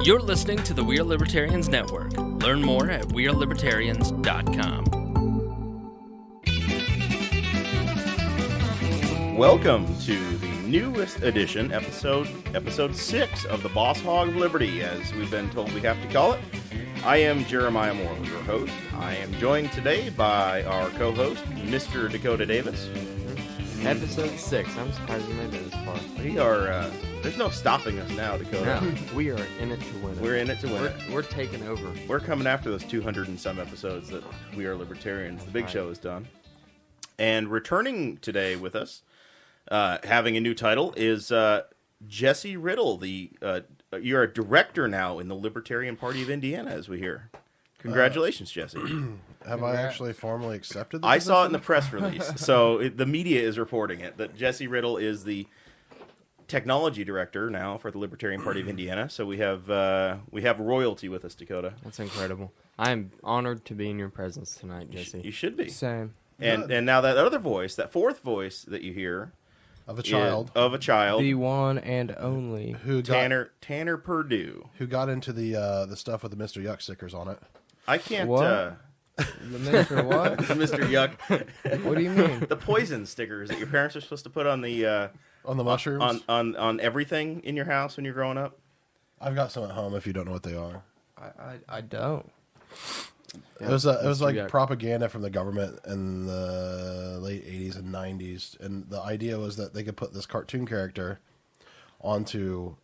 You're listening to the We Are Libertarians Network. Learn more at wearelibertarians.com. Welcome to the newest edition, episode 6 of the Boss Hog of Liberty, as we've been told we have to call it. I am Jeremiah Morrell, your host. I am joined today by our co-host, Mr. Dakota Davis. Episode 6. I'm surprised we made it this far. We are, there's no stopping us now, Dakota. No, we are in it to win it. We're in it to win it. We're taking over. We're coming after those 200 and some episodes that We Are Libertarians, the big show, is done. And returning today with us, having a new title, is Jesse Riddle. You're a director now in the Libertarian Party of Indiana, as we hear. Congratulations, Jesse. Have I actually formally accepted the I position? saw it in the press release. So the media is reporting it, that Jesse Riddle is the technology director now for the Libertarian Party of Indiana. So we have royalty with us, Dakota. That's incredible. I am honored to be in your presence tonight, Jesse. You should be. Same. And now that other voice, that fourth voice that you hear of a child, the one and only Tanner Perdew, who got into the stuff with the Mr. Yuck stickers on it. I can't. What? The Mr. What? Mr. Yuck. What do you mean? The poison stickers that your parents are supposed to put on the mushrooms on everything in your house when you're growing up. I've got some at home. If you don't know what they are, I don't. It was like propaganda from the government in the late 80s and 90s, and the idea was that they could put this cartoon character onto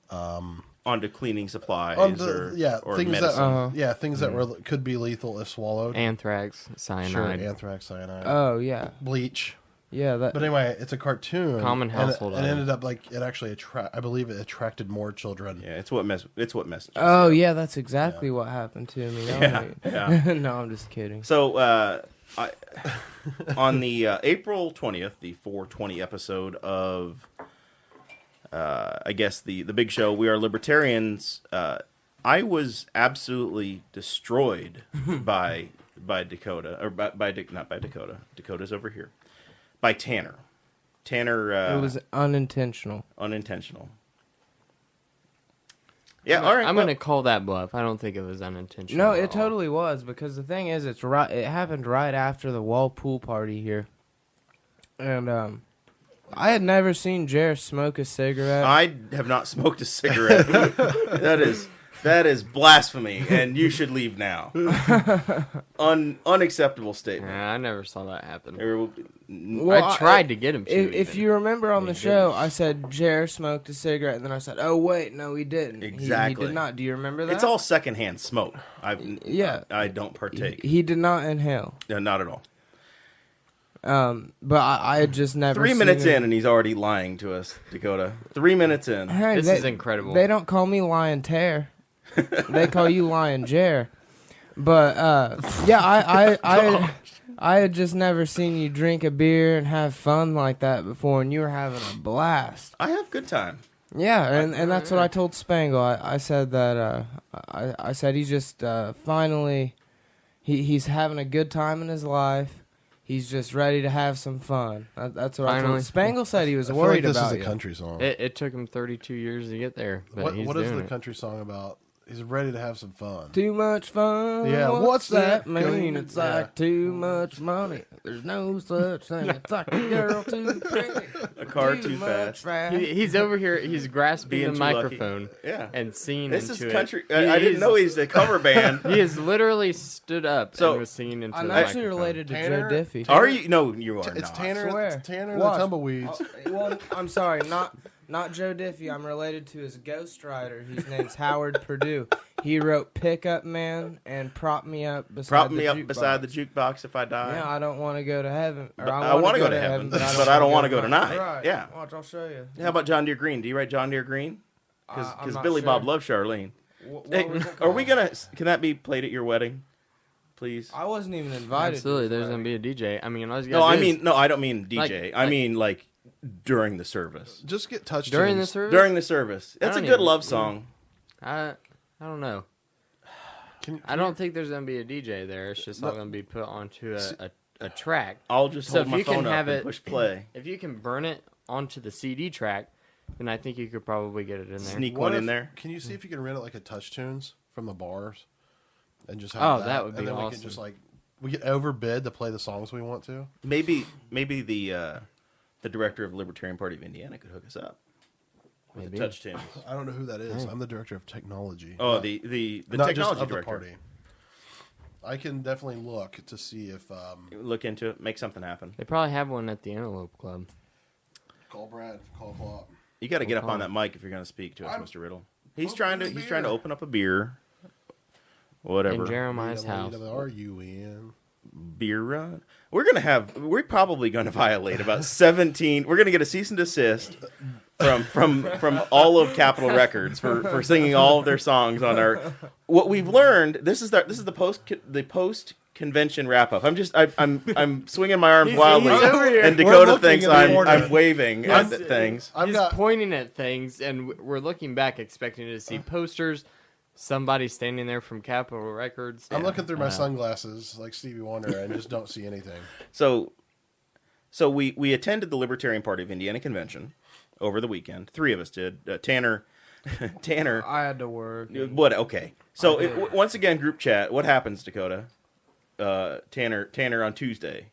cleaning supplies or things medicine. things that could be lethal if swallowed. Anthrax, cyanide. Sure, anthrax, cyanide. Oh yeah, bleach. Yeah, but anyway, it's a cartoon. Common household. And it ended up like it actually I believe it attracted more children. Yeah, it's what messages. Oh yeah, that's exactly what happened to me. Yeah. No, I'm just kidding. So on the April 20th, the 420 episode of I guess the big show, We Are Libertarians, I was absolutely destroyed by Dakota, or not by Dakota. Dakota's over here. By Tanner. It was unintentional. Yeah, all right. I'm going to call that bluff. I don't think it was unintentional. No, it totally was, because the thing is, it happened right after the wall pool party here. And I had never seen Jer smoke a cigarette. I have not smoked a cigarette. That is blasphemy, and you should leave now. Unacceptable statement. Yeah, I never saw that happen. I tried to get him to. If you remember on the show, I said Jer smoked a cigarette, and then I said, "Oh wait, no, he didn't. Exactly, he did not." Do you remember that? It's all secondhand smoke. I don't partake. He did not inhale. No, not at all. But I had just never. 3 minutes in, and he's already lying to us, Dakota. 3 minutes in. Hey, this is incredible. They don't call me Lion Tear. They call you Lion Jer. But I had just never seen you drink a beer and have fun like that before, and you were having a blast. I have good time. Yeah, and that's what I told Spangle. I said that I said he's just finally he's having a good time in his life. He's just ready to have some fun. That's what I told him. Spangle said he was worried about this is you. a country song. It took him 32 years to get there. But what is the country song about? He's ready to have some fun. Too much fun. Yeah, what's that that mean? It's like too much money. There's no such thing. It's like a girl too pretty. A car too fast. He's over here. He's grasping Being the too microphone. Lucky. Yeah. And singing This into is country. it. I didn't know he's a cover band. He has literally stood up and was singing into I'm the actually microphone. related to Tanner? Joe Diffie. Are you? No, you are It's not. Tanner. Swear. It's Tanner and What? the Tumbleweeds. Well, I'm sorry, not Joe Diffie. I'm related to his ghostwriter. His name's Howard Perdew. He wrote "Pickup Man" and "Prop Me Up Beside the jukebox if I die. Yeah, I don't want to go to heaven. Or I want to go to heaven, but I don't want to go tonight. Right. Yeah. Watch, I'll show you. How about John Deere Green? Do you write John Deere Green? I'm Because not Billy sure. Bob loves Charlene. Hey, are we gonna? Can that be played at your wedding, please? I wasn't even invited. Absolutely, there's gonna be a DJ. I mean, all you No, gotta I do is- mean, no, I don't mean DJ. I mean like during the service. Just get touched during the service. During the service, that's a don't good even- love song. I don't know. I don't think there's gonna be a DJ there. It's just all gonna be put onto a track. I'll just So hold if my you can phone up have and it- push play. If you can burn it onto the CD track, then I think you could probably get it in there. Sneak one in there. Can you see if you can rent it like a Touch Tunes from the bars, and just Oh, have that would be and then awesome. we can just we get overbid to play the songs we want to. Maybe the director of Libertarian Party of Indiana could hook us up with Maybe. the touch tunes. I don't know who that is. I'm the director of technology. Oh, the not technology just of the director. party. I can definitely look to see if Look into it, make something happen. They probably have one at the Antelope Club. call Brad, call Klopp. You got to get up on that mic if you're going to speak to us, Mr. Riddle. He's trying to beer. open up a beer. Whatever. In Jeremiah's house. R-U-N. Beer run. We're probably going to violate about 17. We're going to get a cease and desist from all of Capitol Records for singing all of their songs on our. What we've learned. This is the post convention wrap up. I'm swinging my arms wildly, he's over here. and Dakota looking thinks in the corner. I'm waving at things. He's pointing at things, and we're looking back expecting to see posters, somebody standing there from Capitol Records. I'm looking through my sunglasses like Stevie Wonder and just don't see anything. So we attended the Libertarian Party of Indiana convention over the weekend. 3 of us did. Tanner. I had to work. What? Okay. So once again, group chat. What happens, Dakota? Tanner on Tuesday.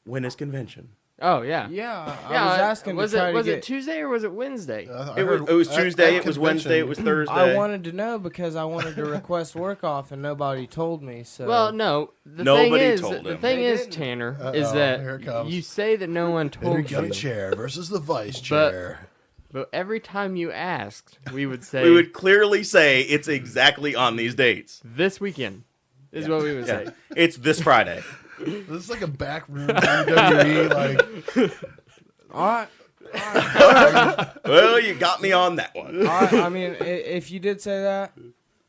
When is convention? Oh yeah. Yeah, I was asking. Was it Tuesday or was it Wednesday? It was Tuesday. It was Wednesday. It was Thursday. I wanted to know because I wanted to request work off and nobody told me. So Well, no. The Nobody told The him. thing They is, didn't. Tanner, Uh-oh, is here it that comes. you say that no one told Got a you, chair versus the vice chair. but every time you asked, we would say We would clearly say it's exactly on these dates. this weekend is what we would say. It's this Friday. This is like a back room WWE. Like, all right. Well, you got me on that one. I mean, if you did say that,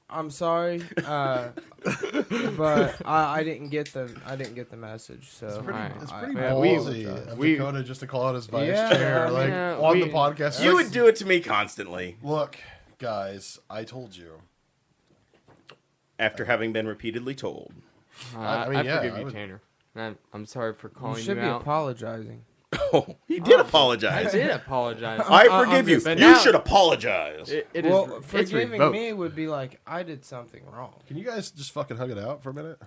I'm sorry, but I didn't get the message. So it's pretty Yeah, ballsy of Dakota just to call out his vice Yeah, chair I mean, on the podcast. You would do it to me constantly Look, guys, I told you. after having been repeatedly told. I mean, yeah, forgive I you, would- Tanner. I'm sorry for you calling should you be out. apologizing. Oh, he did I apologize. did apologize. I forgive you. but You now- should apologize. It is, Well, it's forgiving revoked. me would be like I did something wrong. Can you guys just fucking hug it out for a minute?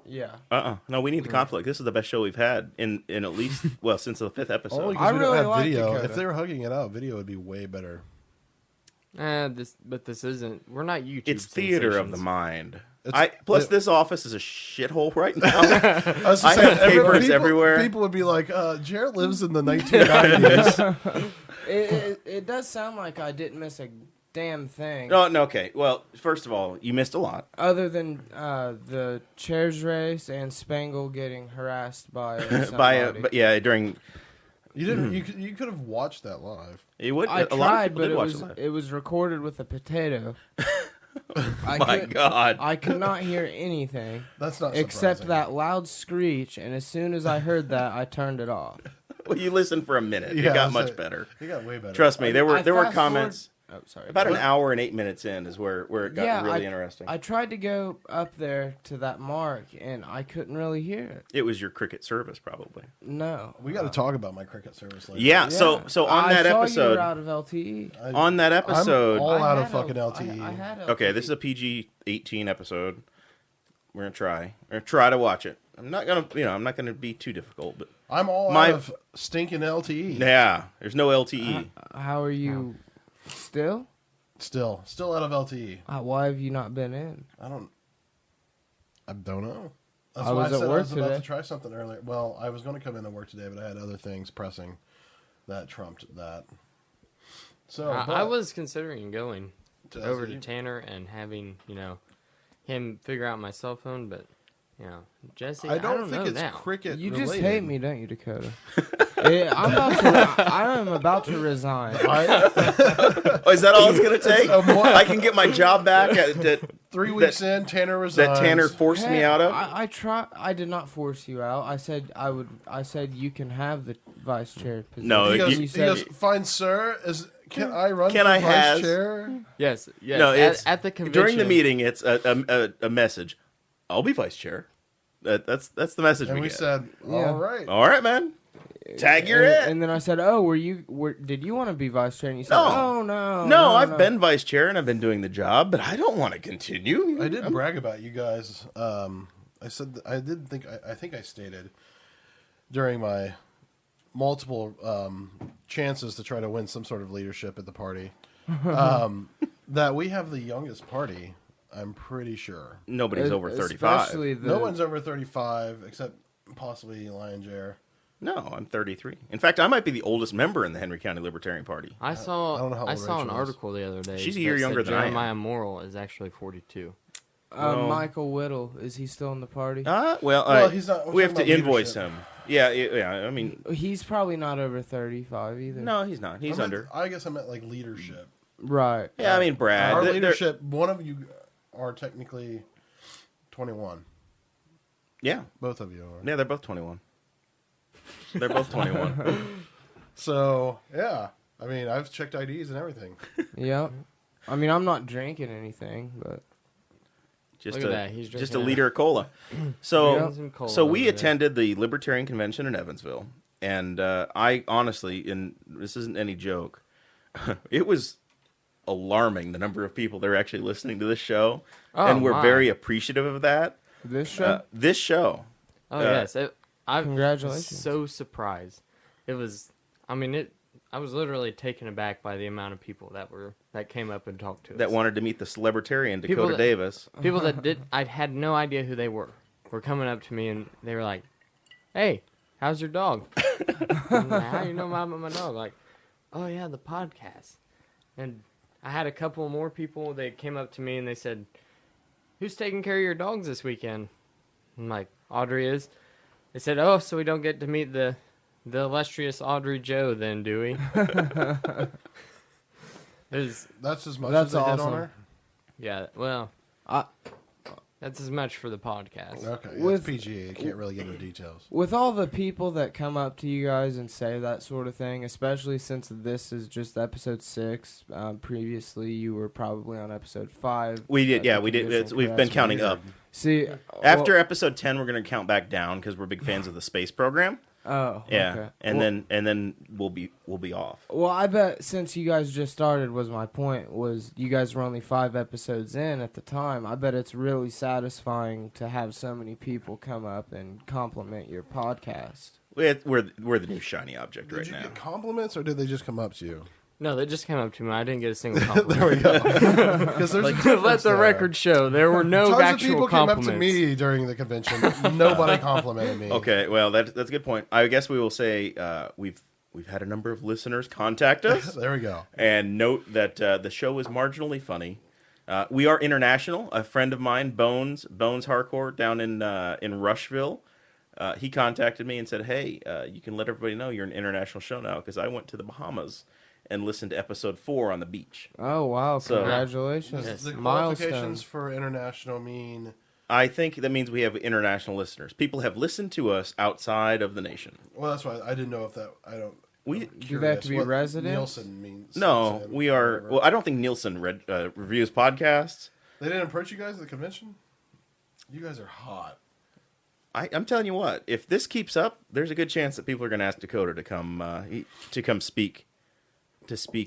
Yeah. No, we need the conflict. This is the best show we've had in at least, well, since the 5th episode. Only I because we really don't have like video. Dakota. If they were hugging it out, video would be way better. This isn't. We're not YouTube. It's theater of the sensations. mind. It's- This office is a shithole right now. I was just I saying, have papers people, everywhere. People would be like, Jarrett lives in the 1990s. It does sound like I didn't miss a damn thing. No, okay. Well, first of all, you missed a lot. Other than the chairs race and Spangle getting harassed by somebody. But yeah, during You didn't. You could have watched that live. it would. I a lot of tried, people but did watch it live. it was recorded with a potato. My God. I could not hear anything That's not except surprising. that loud screech, and as soon as I heard that, I turned it off. Well, you listened for a minute. Yeah, it got I much said- better. You got way better. Trust me, there were I comments. fast-forward- Oh, sorry. About an hour and 8 minutes in is where it got really interesting. I tried to go up there to that mark, and I couldn't really hear it. It was your cricket service, probably. No. We got to talk about my cricket service later. Yeah. So on that I saw you episode, were out of LTE. on that episode, I'm all I out had of fucking L- LTE. I had LTE. okay, this is a PG-18 episode. We're gonna try. We're gonna try to watch it. I'm not gonna be too difficult, but I'm all My- out of stinking LTE. yeah, there's no LTE. How are you still? Still out of LTE. Why have you not been in? I don't know. That's I why was I at said I work was about today. to try something earlier. Well, I was going to come in to work today, but I had other things pressing that trumped that. So I was considering going Does over he? to Tanner and having him figure out my cell phone, but Jesse, I don't know think it's now. cricket. You related. just hate me, don't you, Dakota? I am about to resign. Oh, is that all it's gonna take? I can get my job back at 3 weeks in, Tanner resigns. that Tanner forced me Hey, out of. I did not force you out. I said I would. I said you can have the vice chair position. No, He goes, you he said- goes, fine, sir. Can I run Can for I vice has- chair? Yes. No, it's at the convention during the meeting. It's a message. I'll be vice chair. That's the message And we get. said, all Yeah. right. All right, man. Tag your it. And then I said, "Oh, did you want to be vice chair?" And you said, No. "Oh, no. No, I've been vice chair and I've been doing the job, but I don't want to continue. I did brag about you guys. I said I think I stated during my multiple chances to try to win some sort of leadership at the party that we have the youngest party. I'm pretty sure Nobody's over 35. No one's over 35 except possibly Lion Jare. No, I'm 33. In fact, I might be the oldest member in the Henry County Libertarian Party. I saw an is. article the other day. She's a year younger than I am. Jeremiah Morrell is actually 42. Michael Whittle, is he still in the party? Well, he's not. We have to invoice him. Yeah. I mean, he's probably not over 35 either. no, he's not. He's under. I guess I meant like leadership. Right. Yeah, I mean, Brad. Our leadership. One of you are technically 21. Yeah, Both of you are. yeah, they're both 21. They're both 21. So yeah, I mean, I've checked IDs and everything. Yep. I mean, I'm not drinking anything, but Just Look at that, he's just a drinking liter of cola. Cola So we over there. attended the Libertarian Convention in Evansville, and I honestly, and this isn't any joke, it was alarming the number of people that are actually listening to this show, and we're very appreciative of that. this show? This show. Oh yes, I'm Congratulations. so surprised. It was. I mean, I was literally taken aback by the amount of people that came up and talked to us. That wanted to meet the celebrarian People Dakota that- Davis. People that did. I had no idea who they were coming up to me and they were like, "Hey, how's your dog?" I'm like, how you know about my dog? Like, oh yeah, the podcast. And I had a couple more people that came up to me and they said, "Who's taking care of your dogs this weekend?" I'm like, "Audrey is." They said, "Oh, so we don't get to meet the illustrious Audrey Joe then, do we?" That's as much That's as they hit on awesome. her? Yeah, well, that's as much for the podcast. Okay, With- it's PGA. I can't really get into details. With all the people that come up to you guys and say that sort of thing, especially since this is just episode 6, previously you were probably on episode 5. We did, yeah, we did. Conditional We've been capacity. counting up. See, After episode 10, we're going to count back down because we're big fans of the space program. oh, Yeah, okay. and Well- then we'll be off. Well, I bet since you guys just started, was my point, was you guys were only 5 episodes in at the time. I bet it's really satisfying to have so many people come up and compliment your podcast. We're the new shiny object Did right you now. get compliments or did they just come up to you? No, they just came up to me. I didn't get a single compliment. There we go. Because there's a Let difference the there. record show there were no Tons of actual people compliments. came up to me during the convention. Nobody complimented me. Okay, well that's a good point. I guess we will say we've had a number of listeners contact us There we go. and note that the show is marginally funny. We are international. A friend of mine, Bones Harcourt, down in Rushville, he contacted me and said, "Hey, you can let everybody know you're an international show now because I went to the Bahamas and listened to episode 4 on the beach." Oh, wow. So- Congratulations. Yes. The Milestone. qualifications for international mean... I think that means we have international listeners. People have listened to us outside of the nation. Well, that's why I didn't know if that... We Do they have to be what resident? Nielsen means. No, Sam, we are. whatever. Well, I don't think Nielsen reviews podcasts. They didn't approach you guys at the convention? You guys are hot. I'm telling you what. If this keeps up, there's a good chance that people are going to ask Dakota to come speak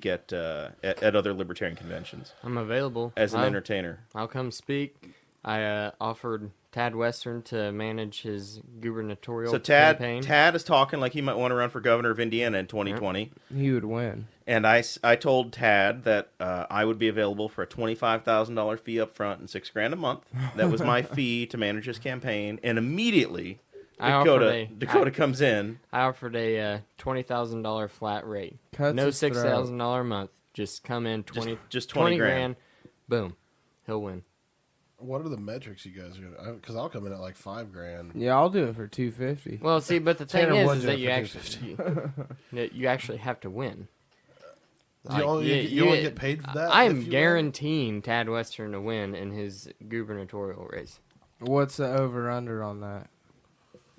at other libertarian conventions I'm available as an entertainer. I'll come speak. I offered Tad Western to manage his gubernatorial So campaign. Tad is talking like he might want to run for governor of Indiana in 2020. He would win. And I told Tad that I would be available for a $25,000 fee up front and $6,000 a month. That was my fee to manage his campaign. And immediately, Dakota comes in. I offered a $20,000 flat rate. Cuts No his throat. $6,000 a month. Just come in Just 20 grand. Boom, he'll win. What are the metrics you guys are going to... Because I'll come in at like $5,000. Yeah, I'll do it for $250. Well, see, but the thing Tanner would is do that it you for actually you actually have to win. You only get paid for that? I if am you win? guaranteeing Tad Western to win in his gubernatorial race. What's the over-under on that?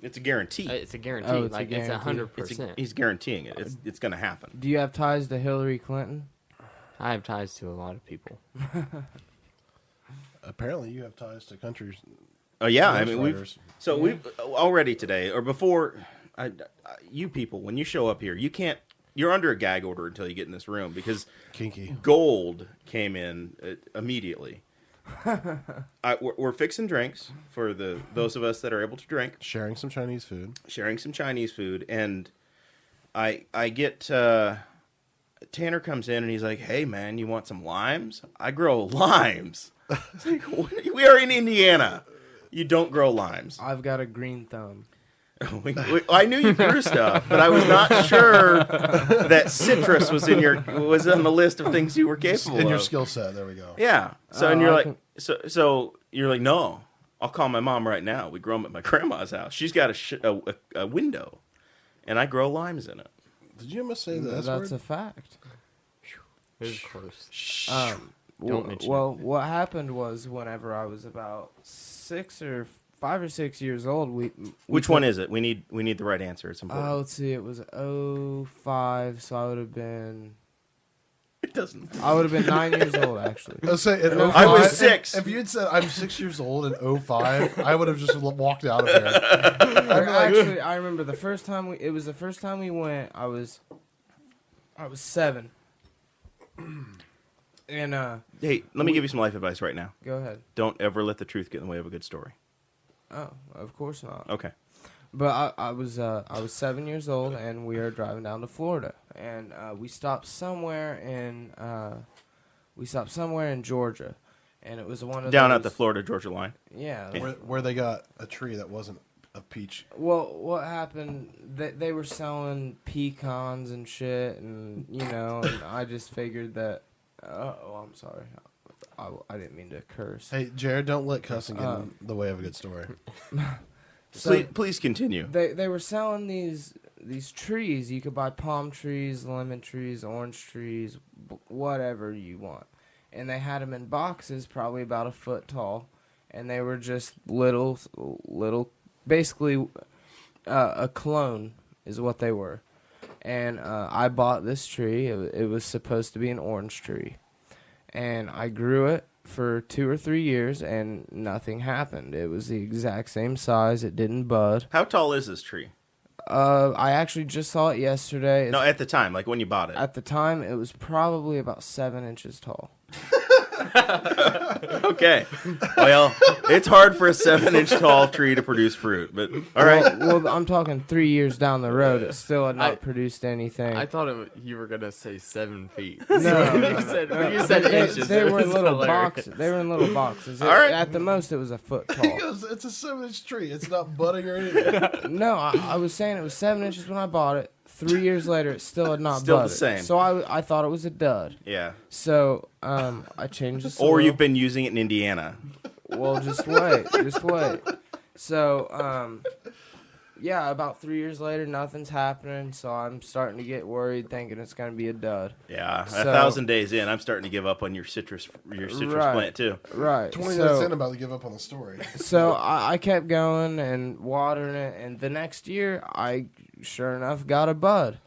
It's a guarantee. It's a guarantee. Oh, it's a It's guarantee. 100%. He's guaranteeing it. It's going to happen. Do you have ties to Hillary Clinton? I have ties to a lot of people. Apparently you have ties to countries... Oh yeah, I Those mean writers. we've already today or before you people, when you show up here, you can't. You're under a gag order until you get in this room because Kinky. gold came in immediately. We're fixing drinks for those of us that are able to drink. Sharing some Chinese food. And I get Tanner comes in and he's like, "Hey man, you want some limes? I grow limes." It's like, we are in Indiana. You don't grow limes. I've got a green thumb. I knew you grew stuff, but I was not sure that citrus was on the list of things you were capable In your of. skill set, there we go. Yeah. So and you're like, so you're like, no, I'll call my mom right now. We grow them at my grandma's house. She's got a window, and I grow limes in it. Did you almost say that? That's a fact. It was close. Don't mention well, what happened was whenever I was about 5 or 6 years old, Which one is it? We need the right answer. It's important. let's see. It was 05, so I would have been. It doesn't. I would have been 9 years old, actually. I was saying, in I was 05 6. If you had said I'm 6 years old in 05, I would have just walked out of here. Actually, I remember the first time it was the first time we went. I was 7. And Hey, let me give you some life advice right now. go ahead. Don't ever let the truth get in the way of a good story. Oh, of course not. Okay. But I was 7 years old, and we were driving down to Florida, and we stopped somewhere in Georgia, and it was one of Down those, at the Florida-Georgia line. Yeah. Where they got a tree that wasn't a peach. Well, what happened? They were selling pecans and shit, and and I just figured that. Oh, I'm sorry. I didn't mean to curse. Hey, Jared, don't let cussing get in the way of a good story. So please continue. they were selling these trees. You could buy palm trees, lemon trees, orange trees, whatever you want. And they had them in boxes, probably about a foot tall, and they were just little, basically a clone is what they were. And I bought this tree. It was supposed to be an orange tree. And I grew it for 2 or 3 years, and nothing happened. It was the exact same size. It didn't bud. How tall is this tree? I actually just saw it yesterday. No, at the time, like when you bought it. At the time, it was probably about 7 inches tall. Okay. Well, it's hard for a 7-inch tall tree to produce fruit, but all right. Well, I'm talking 3 years down the road. It still had not produced anything. I thought you were gonna say 7 feet. No, When you said inches, they it were in was little hilarious. boxes. They were in little boxes. All right. At the most, it was a foot He tall. goes, it's a 7-inch tree. It's not budding or anything. No, I was saying it was 7 inches when I bought it. 3 years later, it still had not Still the budded. same. So I thought it was a dud. Yeah. So I changed the soil. Or you've been using it in Indiana. Well, just wait. So, yeah, about 3 years later, nothing's happening. So I'm starting to get worried, thinking it's going to be a dud. Yeah. So- 1,000 days in, I'm starting to give up on your citrus Right. plant too. Right. 20 minutes in, I'm about to give up on the story. So I kept going and watering it, and the next year, I sure enough got a bud.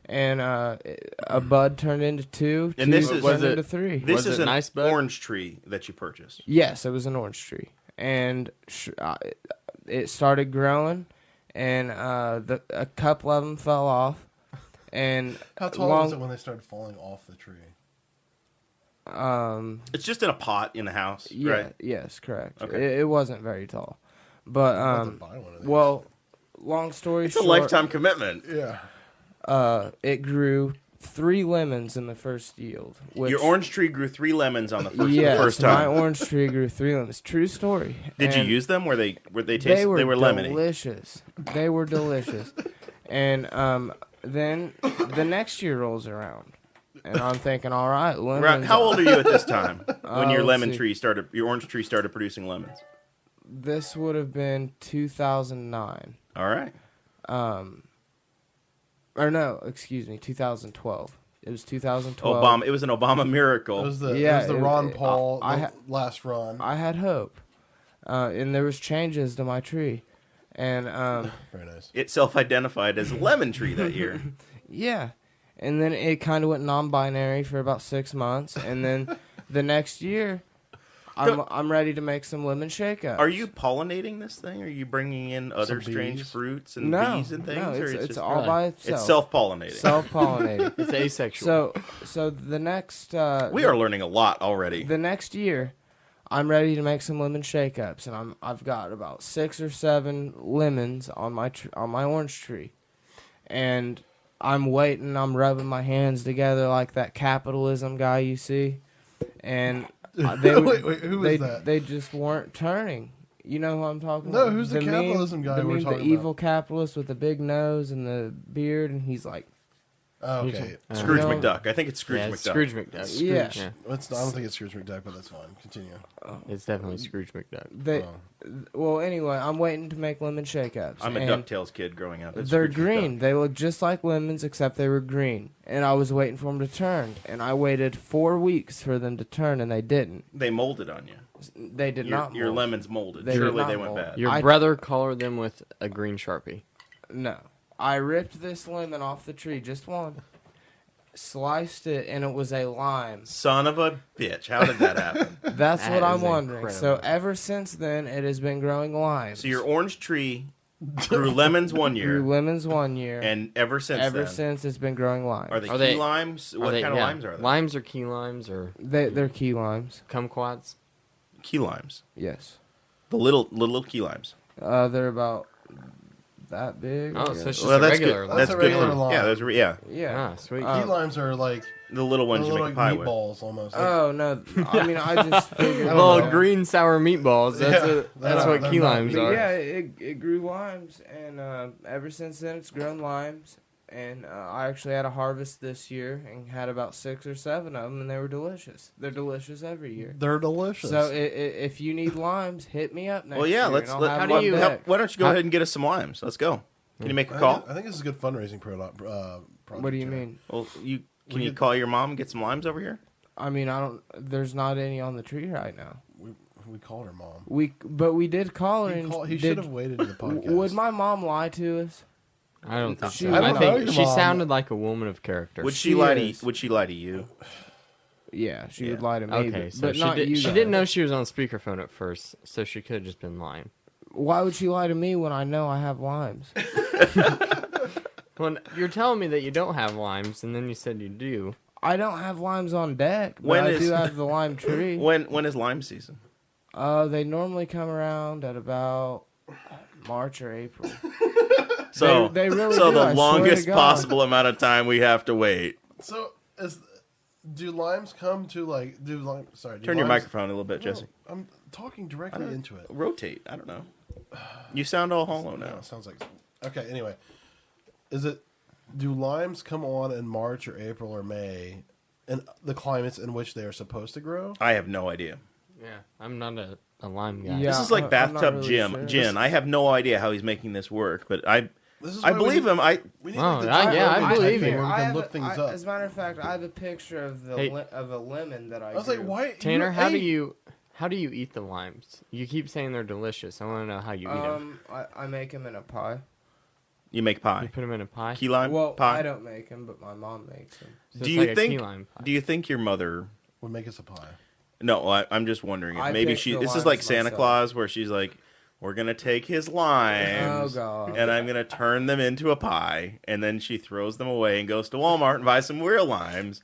And a bud turned into 2, And this is- turned into 3. This Was is it an nice, bud? orange tree that you purchased. Yes, it was an orange tree, and it started growing, and a couple of them fell off, and How tall was it when they started falling off the tree? It's just in a pot in the house, Yeah, right? yes, correct. Okay. It wasn't very tall, but I'll have to buy one of these. well, long story It's short, a lifetime commitment. Yeah. it grew 3 lemons in the first yield. Which, Your orange tree grew 3 lemons on the yes, first my time. orange tree grew 3 lemons. True story. Did you And use them? Were they tasted? They were lemony. delicious. They were delicious. And then the next year rolls around, and I'm thinking, all right, lemons. Right. How old are you at this time when your let's see. your orange tree started producing lemons? This would have been 2009. All right. Or no, excuse me, 2012. It was 2012. Obama. It was an Obama miracle. It was the, Yeah, it was the Ron it- Paul I last run. I had hope, and there was changes to my tree, and Very nice. It self-identified as a lemon tree that year. yeah, and then it kind of went non-binary for about 6 months, and then the next year, I'm ready to make some lemon shake-ups. Are you pollinating this thing? Are you bringing in other Some strange bees? fruits and No, bees and things? no, or it's just, all Really? by itself. it's self-pollinating. Self-pollinating. It's asexual. So the next We are learning a lot already. the next year, I'm ready to make some lemon shake-ups, and I've got about 6 or 7 lemons on my orange tree, and I'm waiting. I'm rubbing my hands together like that capitalism guy you see, and they Wait, who is that? They just weren't turning. You know who I'm talking No, about? who's the capitalism guy the we're meme, talking the about? evil capitalist with the big nose and the beard, and he's like, Oh, okay. Scrooge No. McDuck. I think it's Scrooge yeah, McDuck. it's Scrooge McDuck. Yeah. yeah. I don't think it's Scrooge McDuck, but that's fine. Continue. It's definitely Scrooge McDuck. they. Well, anyway, I'm waiting to make lemon shake-ups. I'm a and DuckTales kid growing up. It's They're Scrooge green. McDuck. They look just like lemons, except they were green. And I was waiting for them to turn, and I waited 4 weeks for them to turn, and they didn't. They molded on you. They did not. Your mold. lemons molded. They did Surely not they went mold. bad. Your I- brother colored them with a green Sharpie. No, I ripped this lemon off the tree, just one, sliced it, and it was a lime. Son of a bitch. How did that happen? That's That what I'm is wondering. So incredible. ever since then, it has been growing limes. So your orange tree grew lemons one year, grew lemons one year, and ever since ever then, since it's been growing limes. are they Are key they- limes? What kind of yeah, limes are they? Limes or key limes or They're key limes. kumquats? Key limes. Yes. The little key limes. They're about that big. Oh, I so guess. it's just Well, a that's regular good. lime. That's a good. regular For, lime. yeah, those are Yeah. Ah, sweet. Key limes are like the little ones you little make a like pie with. meatballs almost. Oh no! I mean, I just figured. I don't Little know. green sour meatballs. That's Yeah, that's they're what not- key they're not limes meat. are. Yeah, it grew limes, and ever since then it's grown limes. And I actually had a harvest this year and had about 6 or 7 of them, and they were delicious. They're delicious every year. They're delicious. So if you need limes, hit me up next Well, yeah. year. Let's. and I'll Let, have how do them you- on deck. why don't you go How- ahead and get us some limes? Let's go. Can you make a I call? think, I think this is a good fundraising project. What do you mean? Well, you can We you could- call your mom and get some limes over here? I mean, I don't. There's not any on the tree right now. We called her mom. But we did call her. He, and he should have waited to the podcast. Would my mom lie to us? I don't think She- so. I I, don't know think your she mom. sounded like a woman of character. Would she She lie is. to? Would she lie to you? Yeah, she would Yeah. lie to me. Okay, so but she, not did, you she guys. didn't know she was on speakerphone at first, so she could have just been lying. Why would she lie to me when I know I have limes? Well, you're telling me that you don't have limes, and then you said you do. I don't have limes on deck, but When I is- do have the lime tree. When is lime season? They normally come around at about March or April. So they really so do, I the swear to longest God. possible amount of time we have to wait. So do limes come to like do lime? Sorry, do Turn your limes- microphone a little bit, No, Jesse. I'm talking directly into it. Rotate. I don't know. You sound all hollow No, now. it sounds like okay. Anyway, do limes come on in March or April or May, in the climates in which they are supposed to grow? I have no idea. Yeah, I'm not a lime guy. Yeah. This is like I'm not bathtub really gin. sure. Gin. I have no idea how he's making this work, but I This is I why believe we him. I We need Oh, like the I- yeah, I type believe thing you. where we I can have look a- things I- up. As a matter of fact, I have a picture of of a lemon that I I was grew. like, why, Tanner, you- hey, how do you eat the limes? You keep saying they're delicious. I want to know how you eat them. I make them in a pie. you make You pie. put them in a pie. Key lime Well, pie. I don't make them, but my mom makes them. So Do it's you like a think? key lime pie. Do you think your mother? would make us a pie? No, I'm just wondering if I maybe picked she. the This is limes like Santa myself. Claus, where she's like, "We're gonna take his limes, Oh, God. and I'm gonna turn them into a pie," and then she throws them away and goes to Walmart and buys some real limes.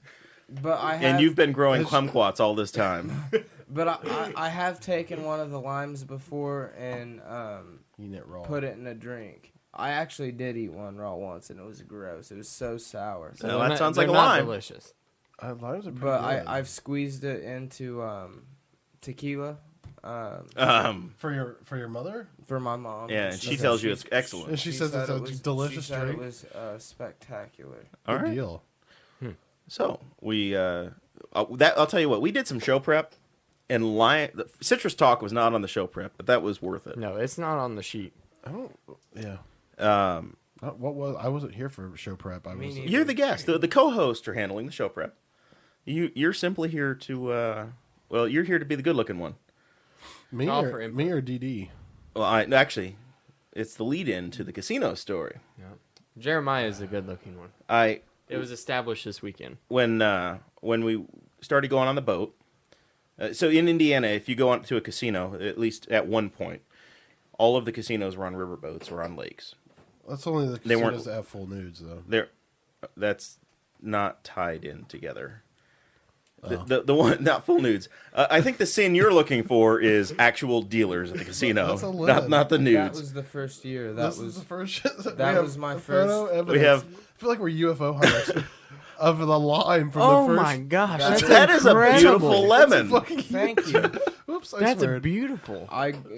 But I have, And you've been growing kumquats all this time. But I have taken one of the limes before and Eating it raw. put it in a drink. I actually did eat one raw once, and it was gross. It was so sour. So No, they're that sounds like they're a not lime. delicious. Limes are pretty But good. I've squeezed it into tequila for your mother. for my mom. Yeah, and she said tells you she- it's excellent. And she says said it's a it was- delicious she said drink. It was spectacular. All Good right. deal. So we I'll tell you what, we did some show prep, and the Citrus Talk was not on the show prep, but that was worth it. No, it's not on the sheet. I don't. Yeah. Um, What was? I wasn't here for show prep. I Me was. neither. you're the guest. The co-hosts are handling the show prep. You're simply here to you're here to be the good-looking one. Me All or for input. me or DD. Well, actually, it's the lead-in to the casino story. Jeremiah is a good-looking one. It was established this weekend. when we started going on the boat, So in Indiana, if you go on to a casino, at least at one point, all of the casinos were on riverboats or on lakes. That's only the They weren't- casinos that have full nudes, though. That's not tied in together. The one, not full nudes. I think the scene you're looking for is actual dealers at the casino, That's a limit. not the That nudes. was the first year. This is the first shit that was my first- We have- I feel like we're UFO hunters of the line from Oh the first. my gosh, That- that's That is a incredible. beautiful lemon. Fucking Thank you. Oops, I That's swear. beautiful.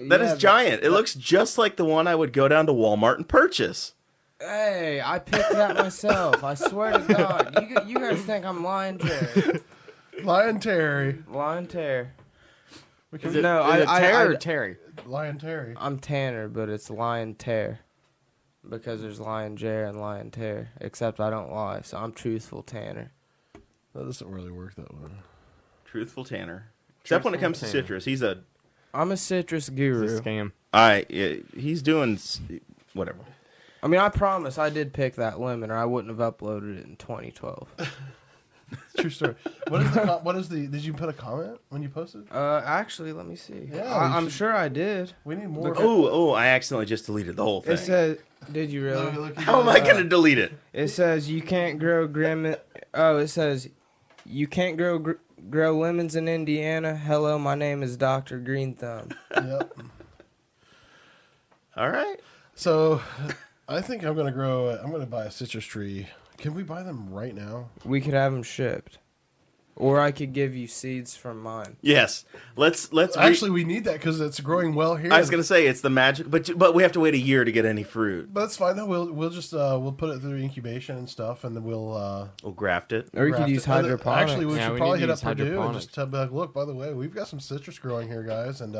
That is giant. It looks just like the one I would go down to Walmart and purchase. Hey, I picked that myself. I swear to God. You guys think I'm lying, Terry? Lion Terry. Lying Terry. Is it, No, is it I- Terry I- or Terry? Lion Terry. I'm Tanner, but it's Lion Tear. Because there's Lion Jer and Lion Tear. Except I don't lie, so I'm truthful Tanner. That doesn't really work that way. Truthful Tanner. Except when it comes to Tanner. citrus, I'm a citrus It's guru. a scam. he's doing whatever. I mean, I promise I did pick that lemon, or I wouldn't have uploaded it in 2012. True story. What is the? Did you put a comment when you posted? Actually, let me see. Yeah, I'm you should- sure I did. We need more. Oh, I accidentally just deleted the whole thing. It says, did you really? How am I going to delete it? It says you can't grow it says you can't grow lemons in Indiana. Hello, my name is Dr. Green Thumb. Yep. All right. So, I think I'm gonna buy a citrus tree. Can we buy them right now? We could have them shipped, or I could give you seeds from mine. Yes. Let's Actually, we need that because it's growing well here. I was going to say it's the magic, but we have to wait a year to get any fruit. But that's fine. No, we'll just we'll put it through incubation and stuff, and then we'll We'll graft it. Or you could graft use it. And then- hydroponics. Actually, we Yeah, should we probably need hit to up use Perdew and just hydroponics. be like, look, by the way, we've got some citrus growing here, guys, and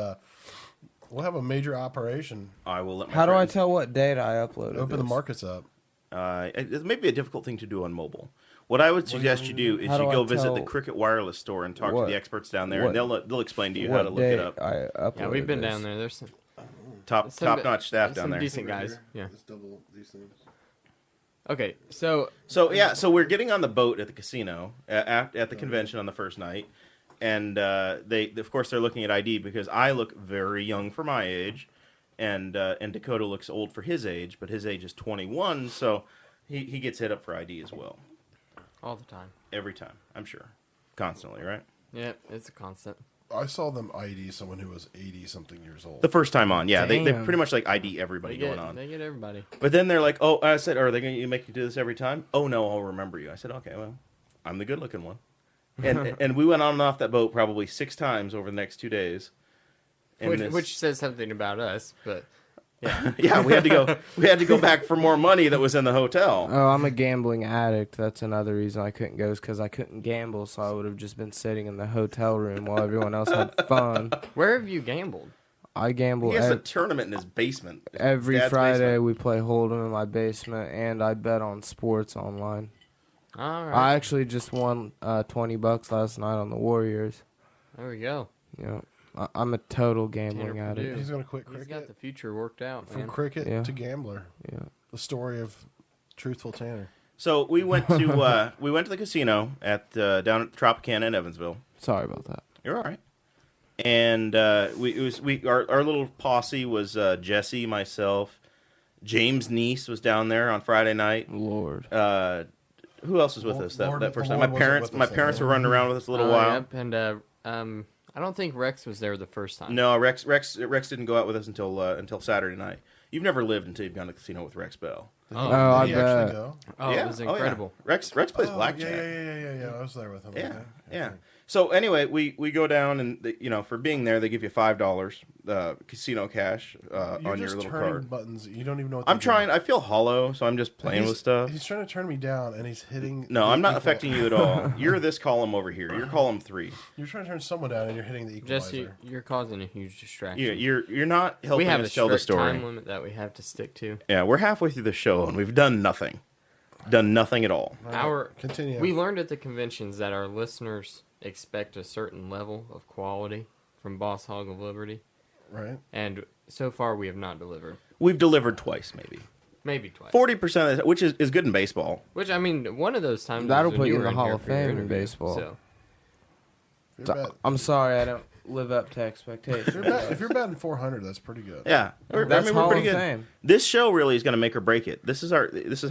we'll have a major operation. I will let my How do I friends- tell what date I uploaded? Open the this? markets up. It may be a difficult thing to do on mobile. What I would suggest you do is How you do I go visit the tell Cricket Wireless store and talk to what- the experts down there, what- and they'll explain to you how What to look date it up. I uploaded Yeah, we've been this. down there. There's some Top notch staff down some there. decent guys. Yeah. Let's double these things. Okay, so So we're getting on the boat at the casino at the convention on the first night, and they of course they're looking at ID because I look very young for my age, and Dakota looks old for his age, but his age is 21, so he gets hit up for ID as well all the time. every time. I'm sure, constantly, right? Yeah, it's a constant. I saw them ID someone who was 80-something years old. The first time on, yeah, they Damn. pretty much like ID everybody They going on. get everybody. But then they're like, oh, I said, are they going to make you do this every time? Oh, no, I'll remember you. I said, okay, well, I'm the good-looking one. And we went on and off that boat probably 6 times over the next 2 days. And Which says something about us, but yeah. yeah, we had to go back for more money that was in the hotel. Oh, I'm a gambling addict. That's another reason I couldn't go, is because I couldn't gamble, so I would have just been sitting in the hotel room while everyone else had fun. Where have you gambled? I gamble He has a tournament in his basement. His every dad's Friday. basement. We play Hold'em in my basement, and I bet on sports online. All right. I actually just won $20 last night on the Warriors. There we go. You know, I'm a total gambling Tanner addict. Perdew. He's going to quit He's got cricket. the future worked out, From man. cricket Yeah. to gambler. Yeah. The story of truthful Tanner. So we went to the casino at down at Tropicana in Evansville. Sorry about that. You're all right. And our little posse was Jesse, myself, James' niece was down there on Friday night. Lord. Who else was with us that Lord- first the night? Lord My wasn't parents with us that parents night. were running around with us a little while. Yep, and I don't think Rex was there the first time. No, Rex didn't go out with us until Saturday night. You've never lived until you've gone to the casino with Rex Bell. Oh, I Did he bet. actually go? oh, Yeah, it was yeah. incredible. Rex plays Oh, blackjack. Yeah. I was there with him. Yeah, Okay. yeah. So anyway, we go down and for being there they give you $5 casino cash You're on your just little turning card. buttons. You don't even know what I'm they're doing. trying. I feel hollow, so I'm just playing He's- with stuff. He's trying to turn me down, and he's hitting. No, the I'm not equal- affecting you at all. You're this column over here. You're column 3. You're trying to turn someone down, and you're hitting the equalizer. Jesse, you're causing a huge distraction. You're not we helping have a us tell the strict story. time limit that we have to stick to. Yeah, we're halfway through the show and we've done nothing. Done nothing at all. All right, Our continue. We learned at the conventions that our listeners expect a certain level of quality from Boss Hog of Liberty, right. and so far we have not delivered. We've delivered twice, Maybe twice. 40% of that, which is good in baseball. Which, I mean, one of those times That'll was when put you in were the Hall here of for your Fame in interview, baseball. So. I'm sorry, I don't live up to expectations. If you're batting 400, that's pretty good. Yeah, That's we're Hall pretty of good. Fame. This show really is going to make or break it. This is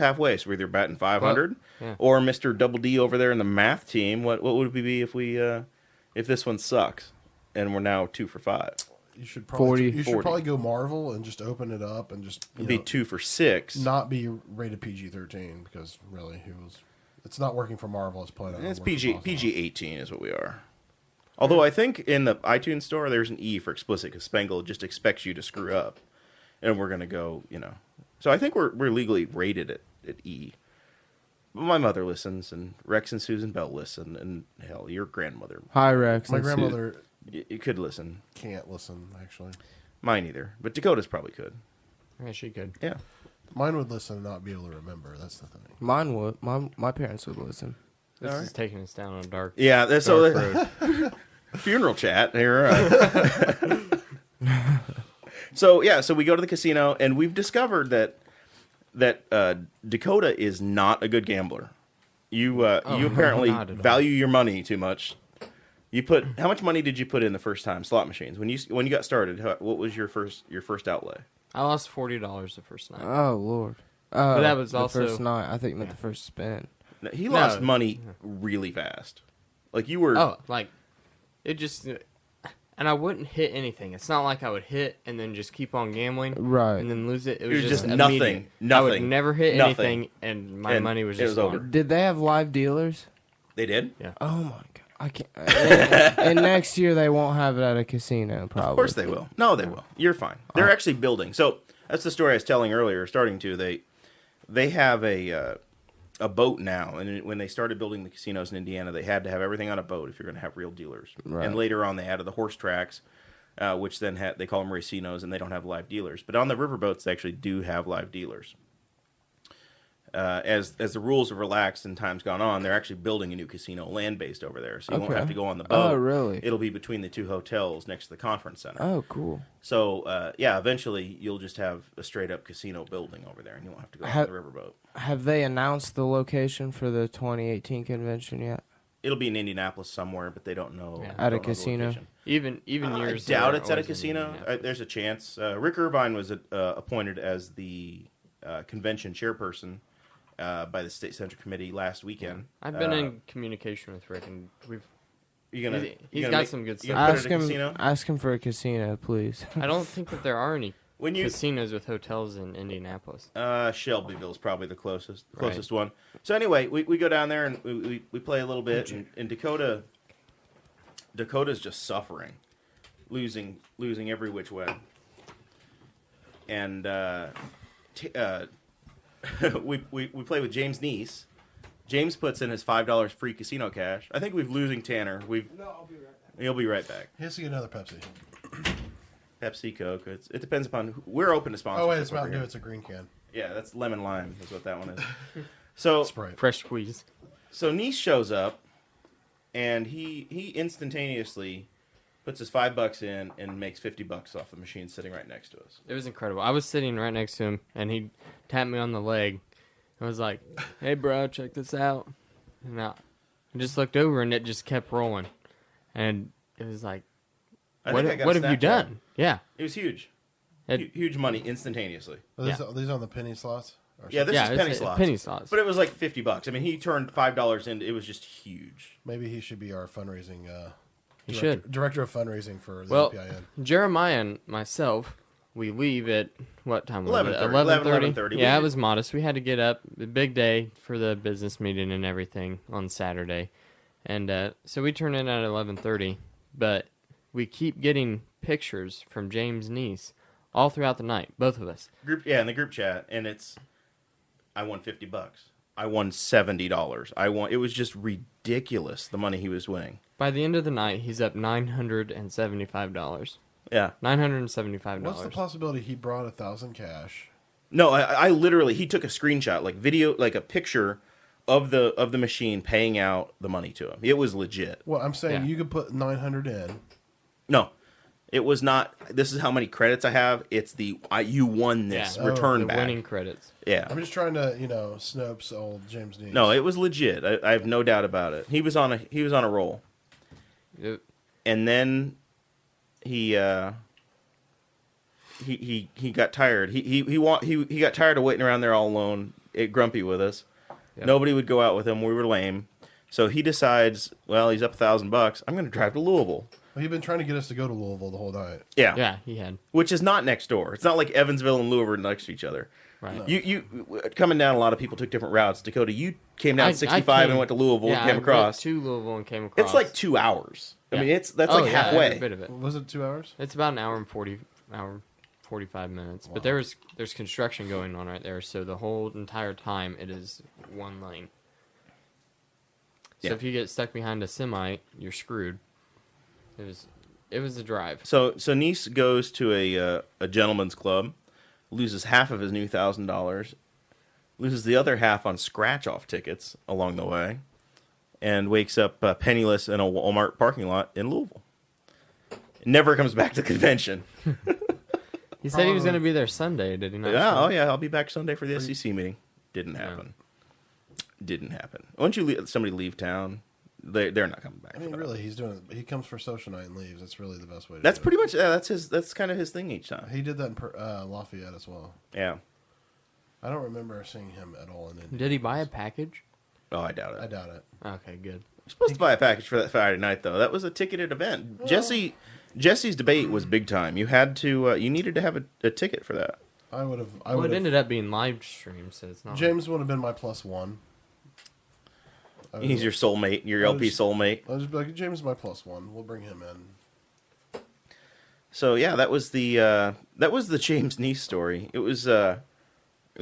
halfway. So we're either batting 500 or Mr. Double D over there in the math team. What would we be if this one sucks and we're now 2 for 5? You should probably 40. probably go Marvel and just open it up and just Be 2 for 6. not be rated PG-13 because really it's not working for Marvel. It's playing. It's PG-18 is what we are. Although I think in the iTunes store there's an E for explicit because Spangle just expects you to screw up, and we're gonna go, So I think we're legally rated at E. But my mother listens, and Rex and Susan Bell listen, and hell, your grandmother. Hi, Rex. My grandmother You could listen. can't listen actually. Mine either, but Dakota's probably could. Yeah, she could. Yeah. Mine would listen and not be able to remember. That's the thing. Mine would. My parents would listen. This is taking us down on a dark. Yeah. That's dark so. road. Funeral chat here. So we go to the casino, and we've discovered that Dakota is not a good gambler. You apparently not at all. value your money too much. How much money did you put in the first time slot machines when you got started? What was your first outlay? I lost $40 the first night. Oh Lord. But that was the also first night. I think you meant the first spin. He lost money really fast. Like you were. It just, and I wouldn't hit anything. It's not like I would hit and then just keep on gambling, Right. and then lose it. It was was just immediate. nothing. I would never hit Nothing. anything, and my money was it just was over. gone. Did they have live dealers? They did. Yeah. Oh my god. I can't. And next year they won't have it at a casino. Probably. Of course they will. No, they will. You're fine. They're actually building. So that's the story I was telling earlier. They have a boat now, and when they started building the casinos in Indiana, they had to have everything on a boat if you're going to have real dealers. Right. And later on, they added the horse tracks, which then they call them racinos, and they don't have live dealers. But on the riverboats, they actually do have live dealers. As the rules have relaxed and time's gone on, they're actually building a new casino land-based over there. So you won't have to go on the boat. Oh, really? It'll be between the two hotels next to the conference center. Oh, cool. So, eventually you'll just have a straight-up casino building over there, and you won't have to go on the riverboat. Have they announced the location for the 2018 convention yet? It'll be in Indianapolis somewhere, but they don't know. Yeah. At a don't know the casino? location. Even years. I doubt ago, it's at a always in casino. Indianapolis. There's a chance. Rick Irvine was appointed as the convention chairperson by the State Central Committee last weekend. I've been in communication with Rick, and he's got some good stuff. Ask him for a casino, please. I don't think that there are any When you casinos with hotels in Indianapolis. Shelbyville's probably the closest one. So anyway, we go down there and we play a little bit, and Dakota's just suffering, losing every which way, and we play with James Neese. James puts in his $5 free casino cash. I think we've losing Tanner. No, I'll be right back. He'll be right back. He has to get another Pepsi. Pepsi, Coke. It depends upon. We're open to sponsors. Oh wait, it's Mountain Dew. It's a green can. Yeah, that's lemon lime. Is what that one is. So Sprite. Fresh squeeze. So Neese shows up, and he instantaneously puts his $5 in and makes $50 off the machine sitting right next to us. It was incredible. I was sitting right next to him, and he tapped me on the leg. I was like, "Hey, bro, check this out." And I just looked over, and it just kept rolling. And it was like, what have you done? Yeah. It was huge. Huge money instantaneously. Are these on the penny slots? Yeah, this is penny slots. Penny slots. But it was like $50. I mean, he turned $5 in. It was just huge. Maybe he should be our fundraising. Director of fundraising for the well, LPIN. Jeremiah and myself, we leave at what time was it? 11:30. 11:30. Yeah, it was modest. We had to get up. A big day for the business meeting and everything on Saturday. And so we turn in at 11:30. But we keep getting pictures from James Neese all throughout the night, both of us. In the group chat. And I won $50. I won $70. It was just ridiculous, the money he was winning. By the end of the night, he's up $975. Yeah. $975. What's the possibility he brought 1,000 cash? No, I literally, he took a screenshot, like a picture of the machine paying out the money to him. It was legit. Well, I'm saying you could put 900 in. No, it was not. This is how many credits I have. It's you won this return back. Winning credits. Yeah. I'm just trying to, Snopes old James Neese. No, it was legit. I have no doubt about it. He was on a roll. Yep. And then he got tired. He got tired of waiting around there all alone, grumpy with us. Yep. Nobody would go out with him. We were lame. So he decides, well, he's up $1,000. I'm going to drive to Louisville. Well, he'd been trying to get us to go to Louisville the whole night. Yeah. Yeah, he had. Which is not next door. It's not like Evansville and Louisville are next to each other. Right. No. You coming down, a lot of people took different routes. Dakota, you came down 65 and went to Louisville and came across. I went to Louisville and came across. It's like 2 hours. I Yeah. mean, that's like halfway. Every bit of it. Was it 2 hours? It's about an hour and 45 minutes. But there's construction going on right there, so the whole entire time it is one lane. So Yeah. if you get stuck behind a semi, you're screwed. It was a drive. So Nice goes to a gentleman's club, loses half of his new $1,000, loses the other half on scratch-off tickets along the way, and wakes up penniless in a Walmart parking lot in Louisville. Never comes back to the convention. He said he was going to be there Sunday, did he not? Yeah, oh yeah, I'll be back Sunday for the SEC meeting. Didn't happen. Didn't happen. Once somebody leave town, they're not coming back. I mean, really, he comes for social night and leaves. That's really the best way to That's do pretty it. much that's kind of his thing each time. He did that in Lafayette as well. Yeah. I don't remember seeing him at all in Indy. Did he buy a package? Oh, I doubt it. I doubt it. Okay, good. You're supposed to buy a package for that Friday night, though. That was a ticketed event. Jesse's debate was big time. You had to. You needed to have a ticket for that. I would have. Well, it ended up being live streamed, so it's not. James would have been my +1. He's your soulmate, your LP soulmate. I'll just be like, James is my +1. We'll bring him in. So yeah, that was the James Neese story. It was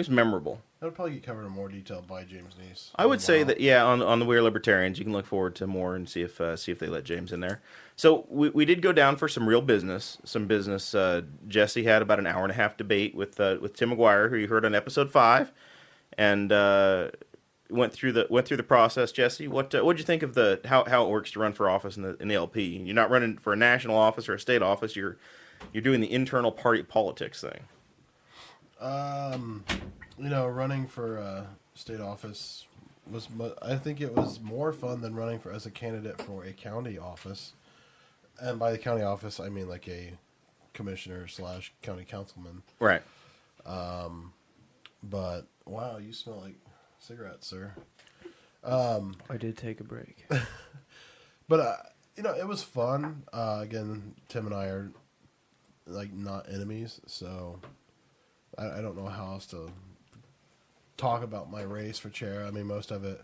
memorable. That'll probably get covered in more detail by James Neese. I would say that on the We're Libertarians, you can look forward to more and see if they let James in there. So we did go down for some real business, Jesse had about an hour and a half debate with Tim McGuire, who you heard on episode 5, and went through the process. Jesse, what'd you think of how it works to run for office in the LP? You're not running for a national office or a state office. You're doing the internal party politics thing. Running for state office I think it was more fun than running as a candidate for a county office. And by the county office, I mean like a commissioner / county councilman. Right. But wow, you smell like cigarettes, sir. I did take a break. But it was fun. Again, Tim and I are like not enemies, so I don't know how else to talk about my race for chair. I mean, most of it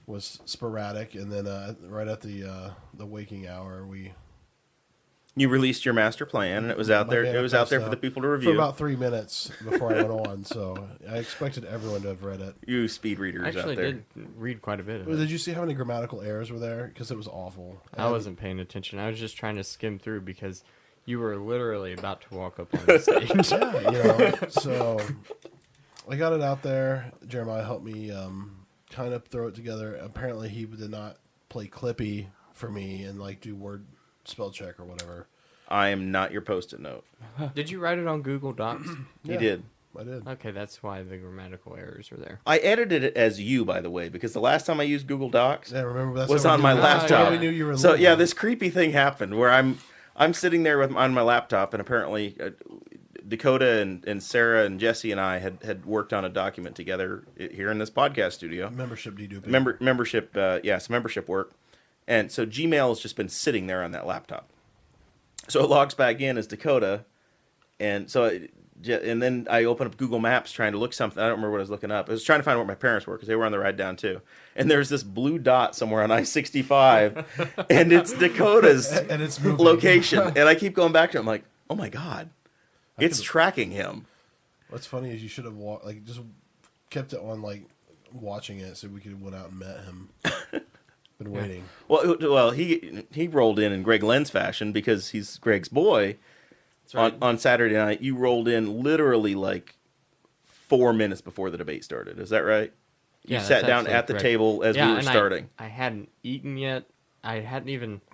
was sporadic, and then right at the waking hour, you released your master plan, and it was out there. It was out there for the people to review for about 3 minutes before I went on. So I expected everyone to have read it. You speed readers I out actually there. did read quite a bit of it. Did you see how many grammatical errors were there? Because it was awful. I wasn't paying attention. I was just trying to skim through because you were literally about to walk up on the stage. Yeah, so I got it out there. Jeremiah helped me kind of throw it together. Apparently, he did not play Clippy for me and like do word spell check or whatever. I am not your post-it note. Did you write it on Google Docs? You did. I did. Okay, that's why the grammatical errors are there. I edited it as you, by the way, because the last time I used Google Docs Yeah, remember that's was how we on knew my you were- laptop. that's how we knew you were So Louisville. yeah, this creepy thing happened where I'm sitting there on my laptop, and apparently Dakota and Sarah and Jesse and I had worked on a document together here in this podcast studio. membership deduping. Membership, some membership work, and so Gmail has just been sitting there on that laptop. So it logs back in as Dakota, and then I open up Google Maps trying to look something. I don't remember what I was looking up. I was trying to find where my parents were because they were on the ride down too. And there's this blue dot somewhere on I-65, and it's Dakota's and it's moving. location. And I keep going back to it. I'm like, oh my god, it's tracking him. What's funny is you should have just kept it on like watching it so we could have went out and met him. Been waiting. Well, he rolled in Greg Lenz fashion because he's Greg's boy. Right. On Saturday night, you rolled in literally like 4 minutes before the debate started. Is that right? You Yeah, sat that's down absolutely at the correct. table as we were and starting. I hadn't eaten yet. I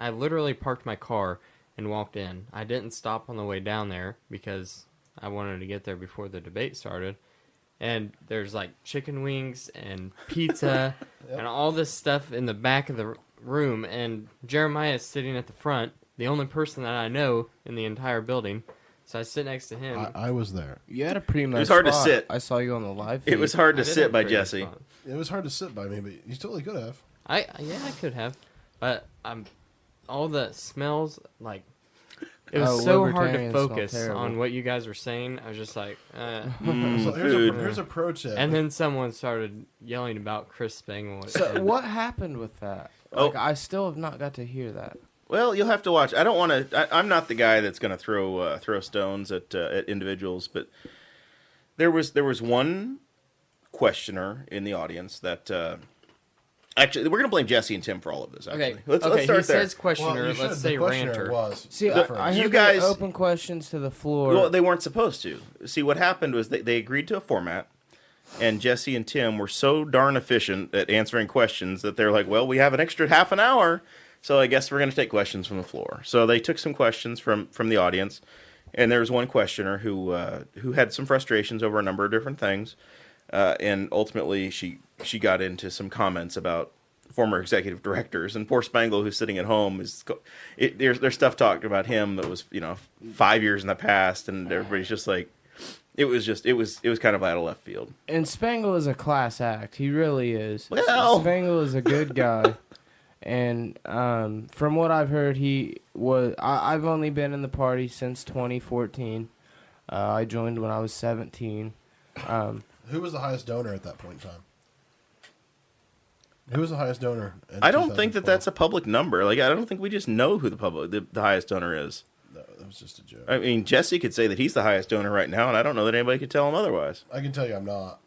literally parked my car and walked in. I didn't stop on the way down there because I wanted to get there before the debate started. And there's like chicken wings and pizza and all this stuff in the back of the room, and Jeremiah is sitting at the front, the only person that I know in the entire building. So I sit next to him. I was there. You had a pretty nice was hard to spot. sit. I saw you on the live feed. It was hard to I did sit have a by pretty Jesse. spot. It was hard to sit by me, but you totally could have. I could have, but all the smells like it was so hard to Libertarians smell focus terrible. on what you guys were saying. I was just like, So Food. here's a pro tip. and then someone started yelling about Chris Spangle. So what happened with that? Oh. Like, I still have not got to hear that. Well, you'll have to watch. I don't want to. I'm not the guy that's going to throw stones at individuals, but there was one questioner in the audience that actually we're going to blame Jesse and Tim for all of this. Actually. Okay, let's okay. start He there. says questioner. you should. Let's The say questioner ranter. was See, first. I you heard guys- they open questions to the floor. Well, they weren't supposed to. See, what happened was they agreed to a format, and Jesse and Tim were so darn efficient at answering questions that they're like, well, we have an extra half an hour, so I guess we're going to take questions from the floor. So they took some questions from the audience, and there was one questioner who had some frustrations over a number of different things, and ultimately she got into some comments about former executive directors, and poor Spangle, who's sitting at home, there's stuff talked about him that was 5 years in the past, and everybody's just like, it was kind of out of left field. And Spangle is a class act. He really is. Well. Spangle is a good guy. And from what I've heard, he was. I've only been in the party since 2014. I joined when I was 17. Who was the highest donor at that point in time? Who was the highest donor? I don't think that's a public number. Like, I don't think we just know who the highest donor is. No, that was just a joke. I mean, Jesse could say that he's the highest donor right now, and I don't know that anybody could tell him otherwise. I can tell you I'm not.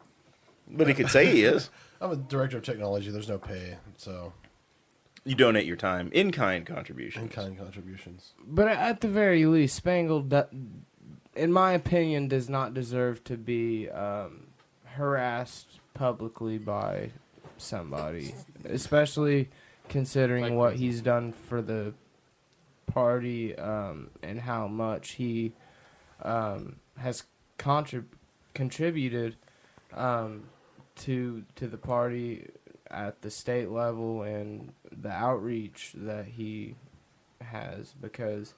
But he could say he is. I'm a director of technology. There's no pay, so You donate your time, in-kind contributions. in-kind contributions. But at the very least, Spangle, in my opinion, does not deserve to be harassed publicly by somebody, especially considering Like what he's done for the party and how much he has contributed to the party at the state level and the outreach that he has, because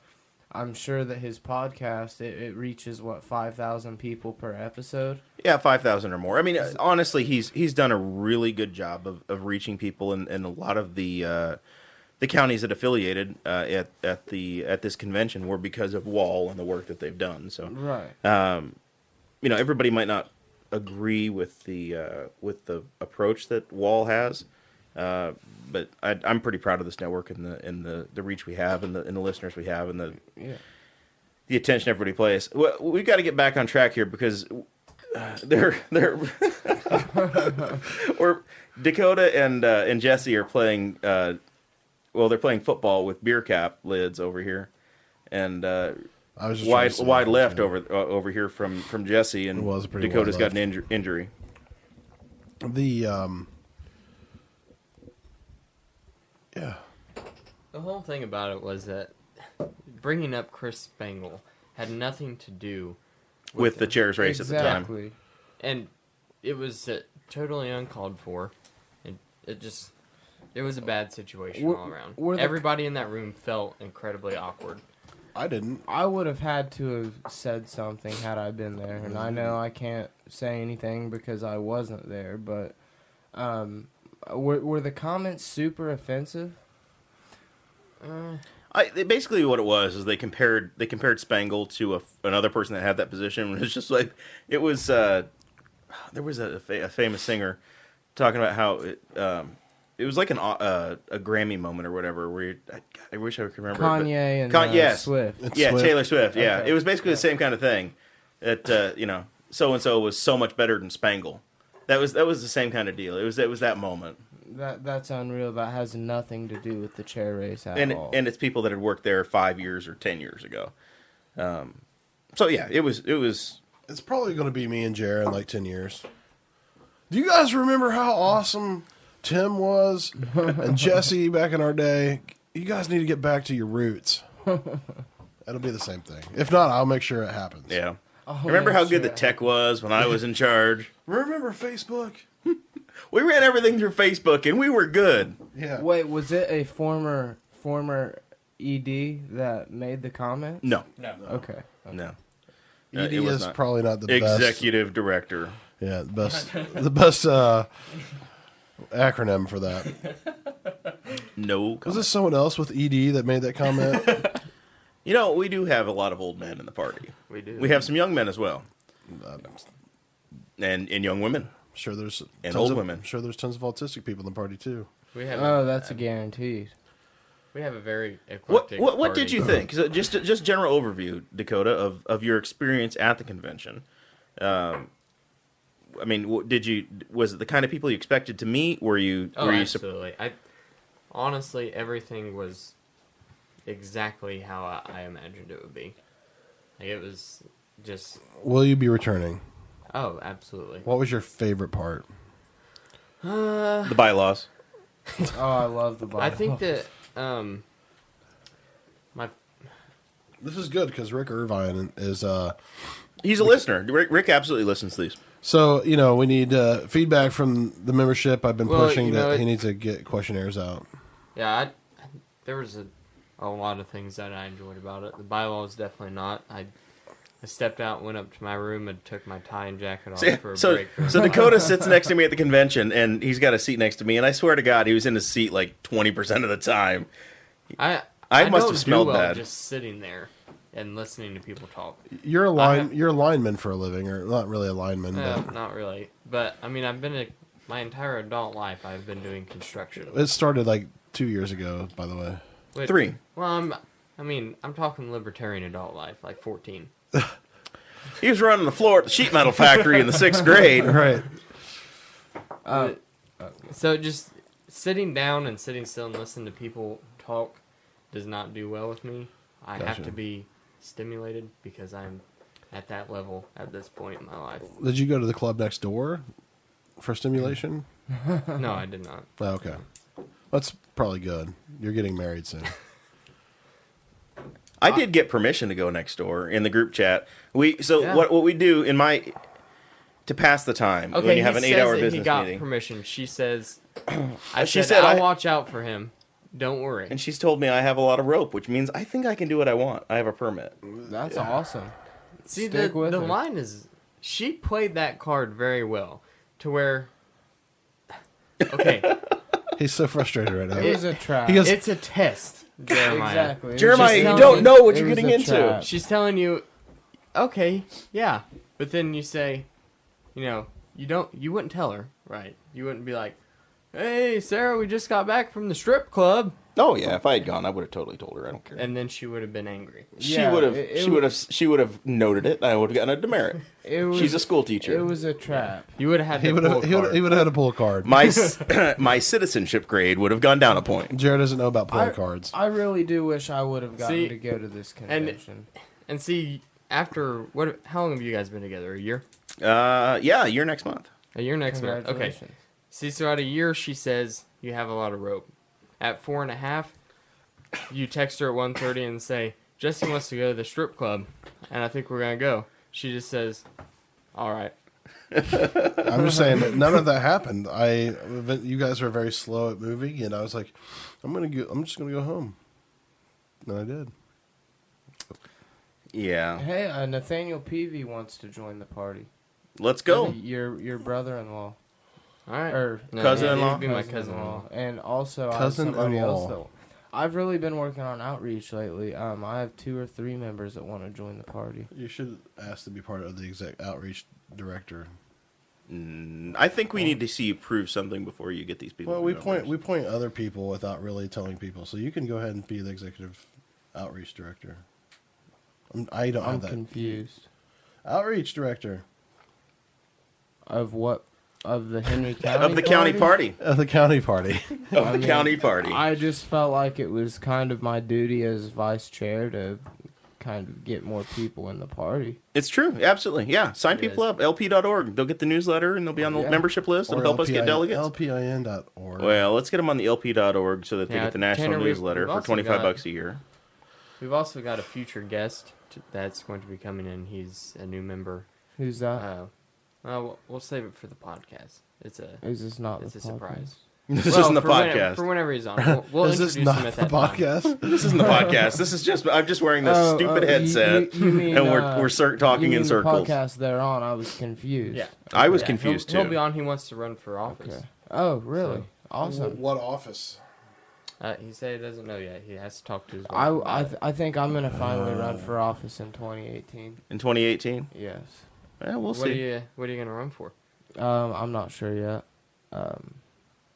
I'm sure that his podcast it reaches 5,000 people per episode. Yeah, 5,000 or more. I mean, honestly, he's done a really good job of reaching people in a lot of the counties that affiliated at this convention were because of Wall and the work that they've done. So, Right. Everybody might not agree with the approach that Wall has, but I'm pretty proud of this network and the reach we have and the listeners we have and the attention everybody plays. Well, we've got to get back on track here because they're or Dakota and Jesse are playing. They're playing football with beer cap lids over here, and I was just trying to say wide that, left yeah. over here from Jesse, and It was a pretty Dakota's wide got an injury. Yeah. The whole thing about it was that bringing up Chris Spangle had nothing to do With the chairs race at the time. Exactly. and it was totally uncalled for. It was a bad situation Were- all around. were the- Everybody in that room felt incredibly awkward. I didn't. I would have had to have said something had I been there, and I know I can't say anything because I wasn't there. But were the comments super offensive? Basically, what it was is they compared Spangle to another person that had that position. It was just like it was. There was a famous singer talking about how it was like a Grammy moment or whatever. Where I wish I could remember. Kanye and yes. Swift. It's Yeah, Swift. Taylor Swift. Yeah, Okay. it was basically the same kind of thing. That so and so was so much better than Spangle. That was the same kind of deal. It was that moment. That's unreal. That has nothing to do with the chair race at all. And it's people that had worked there 5 years or 10 years ago. So yeah, it was. It's probably going to be me and Jared in like 10 years. Do you guys remember how awesome Tim was and Jesse back in our day? You guys need to get back to your roots. That'll be the same thing. If not, I'll make sure it happens. Yeah. Oh, Remember how sure. good the tech was when I was in charge? Remember Facebook? We ran everything through Facebook, and we were good. Yeah. Wait, was it a former ED that made the comment? No, Okay. no. ED it was is not. probably not the best. Executive director. Yeah, the best acronym for that. No Was comment. this someone else with ED that made that comment? You know, we do have a lot of old men in the party. We do. We have some young men as well. And young women. Sure, there's And tons old of, women. Sure, there's tons of autistic people in the party too. We have. Oh, that's a guarantee. We have a very What eclectic what did party. you think? So just general overview, Dakota, of your experience at the convention. I mean, was it the kind of people you expected to meet? Were you? Oh, were you absolutely. Honestly, everything was exactly how I imagined it would be. Like, it was just. Will you be returning? Oh, absolutely. What was your favorite part? the bylaws? Oh, I love the Bible. I think that my This is good because Rick Irvine is. He's a listener. Rick absolutely listens to these. So we need feedback from the membership. I've been Well, pushing you that know, he needs to get questionnaires out. yeah, there was a lot of things that I enjoyed about it. The bylaws definitely not. I stepped out, went up to my room, and took my tie and jacket off for a So break. Dakota sits next to me at the convention, and he's got a seat next to me, and I swear to God, he was in his seat like 20% of the time. I must don't have smelled do well bad. just sitting there and listening to people talk. You're a lineman for a living, or not really a lineman, but Not really, but I mean, my entire adult life I've been doing construction. it started like 2 years ago. By the way, But- 3. Well, I'm talking libertarian adult life, like 14. He was running the floor at the sheet metal factory in the 6th grade. right? So just sitting down and sitting still and listening to people talk does not do well with me. I have Gotcha. to be stimulated because I'm at that level at this point in my life. Did you go to the club next door for stimulation? No, I did not. Oh, okay, that's probably good. You're getting married soon. I did get permission to go next door in the group chat. Yeah. What we do to pass the time Okay, when you have he an 8-hour says that he business got meeting. permission. She says, She said, I'll watch out for him. Don't worry. And she's told me I have a lot of rope, which means I think I can do what I want. I have a permit. That's awesome. See, Stick with the it. line is, she played that card very well to where, okay, He's so frustrated right now. It was a trap. He goes, it's a test, Jeremiah. Exactly. It was Jeremiah, just you telling don't me know what it you're was getting a into. trap. She's telling you, okay, yeah, but then you say, you wouldn't tell her, right? You wouldn't be like, hey, Sarah, we just got back from the strip club. Oh yeah, if I had gone, I would have totally told her. I don't care. And then she would have been angry. Yeah, She would have noted it. I would have gotten a demerit. She's a school teacher. It was a trap. You would have had he to would pull have a he card. would have had to pull a card. My citizenship grade would have gone down a point. Jared doesn't know about pulling cards. I really do wish I would have gotten See, to go to this convention. And see, after, how long have you guys been together? A year? Yeah, year next month. A year next month. Okay. Congratulations. See, so at a year, she says you have a lot of rope. At 4.5, you text her at 1:30 and say, Jesse wants to go to the strip club, and I think we're going to go. She just says, all right. I'm just saying that none of that happened. You guys were very slow at moving, and I was like, I'm just gonna go home. And I did. Yeah, Hey, Nathaniel Peavy wants to join the party. let's go. Your brother-in-law. All right. Or No, Cousin-in-law? he'd be my cousin-in-law. And also I have somebody Cousin-in-law. else that I've really been working on outreach lately. I have 2 or 3 members that want to join the party. You should ask to be part of the exec outreach director. I think we need to see you prove something before you get these people. Well, to we go point other people without really telling people. So you can go ahead and be the executive outreach director. I don't I'm have that. confused. Outreach director Of what? Of the Henry County of the county party. of the county party. Of the county party. I just felt like it was kind of my duty as vice chair to kind of get more people in the party. It's true, absolutely. Yeah, sign It people is. up. LP.org. They'll get the newsletter and they'll be on the Yeah. membership list and help us get delegates. LPIN.org. Well, let's get them on the LP.org so that they Yeah, get the national Tanner, we've newsletter for also $25 got- a year. We've also got a future guest that's going to be coming in. He's a new member. Who's that? We'll save it for the podcast. It's Is this not it's the a surprise. This isn't the for podcast. for whenever he's on. We'll Is this introduce not him at the that time. podcast? This isn't the podcast. This is just I'm just wearing this stupid headset, You mean, and we're talking you mean in circles. The podcast they're on, I was confused. Yeah. I was Yeah, confused he'll too. be on. He wants to run for office. Okay. Oh, really? Awesome. What office? He said he doesn't know yet. He has to talk to his wife. I think I'm gonna finally run for office in 2018. In 2018, Yes. we'll what see. are you gonna run for? I'm not sure yet.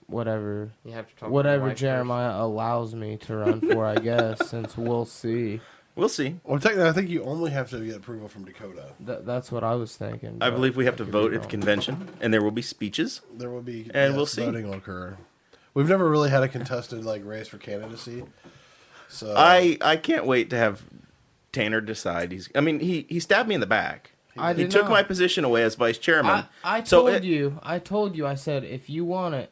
Whatever You have to talk. to your whatever wife Jeremiah allows me to run for, I guess. Since we'll see. We'll see. Well, technically, I think you only have to get approval from Dakota. That's what I was thinking. I but believe we have to could be vote at the wrong. convention, and there will be speeches. There will be, And we'll see. voting will occur. We've never really had a contested race for candidacy. So I can't wait to have Tanner decide. He stabbed me in the back. I He did took not. my position away as vice chairman. I So told you. I said if you want it,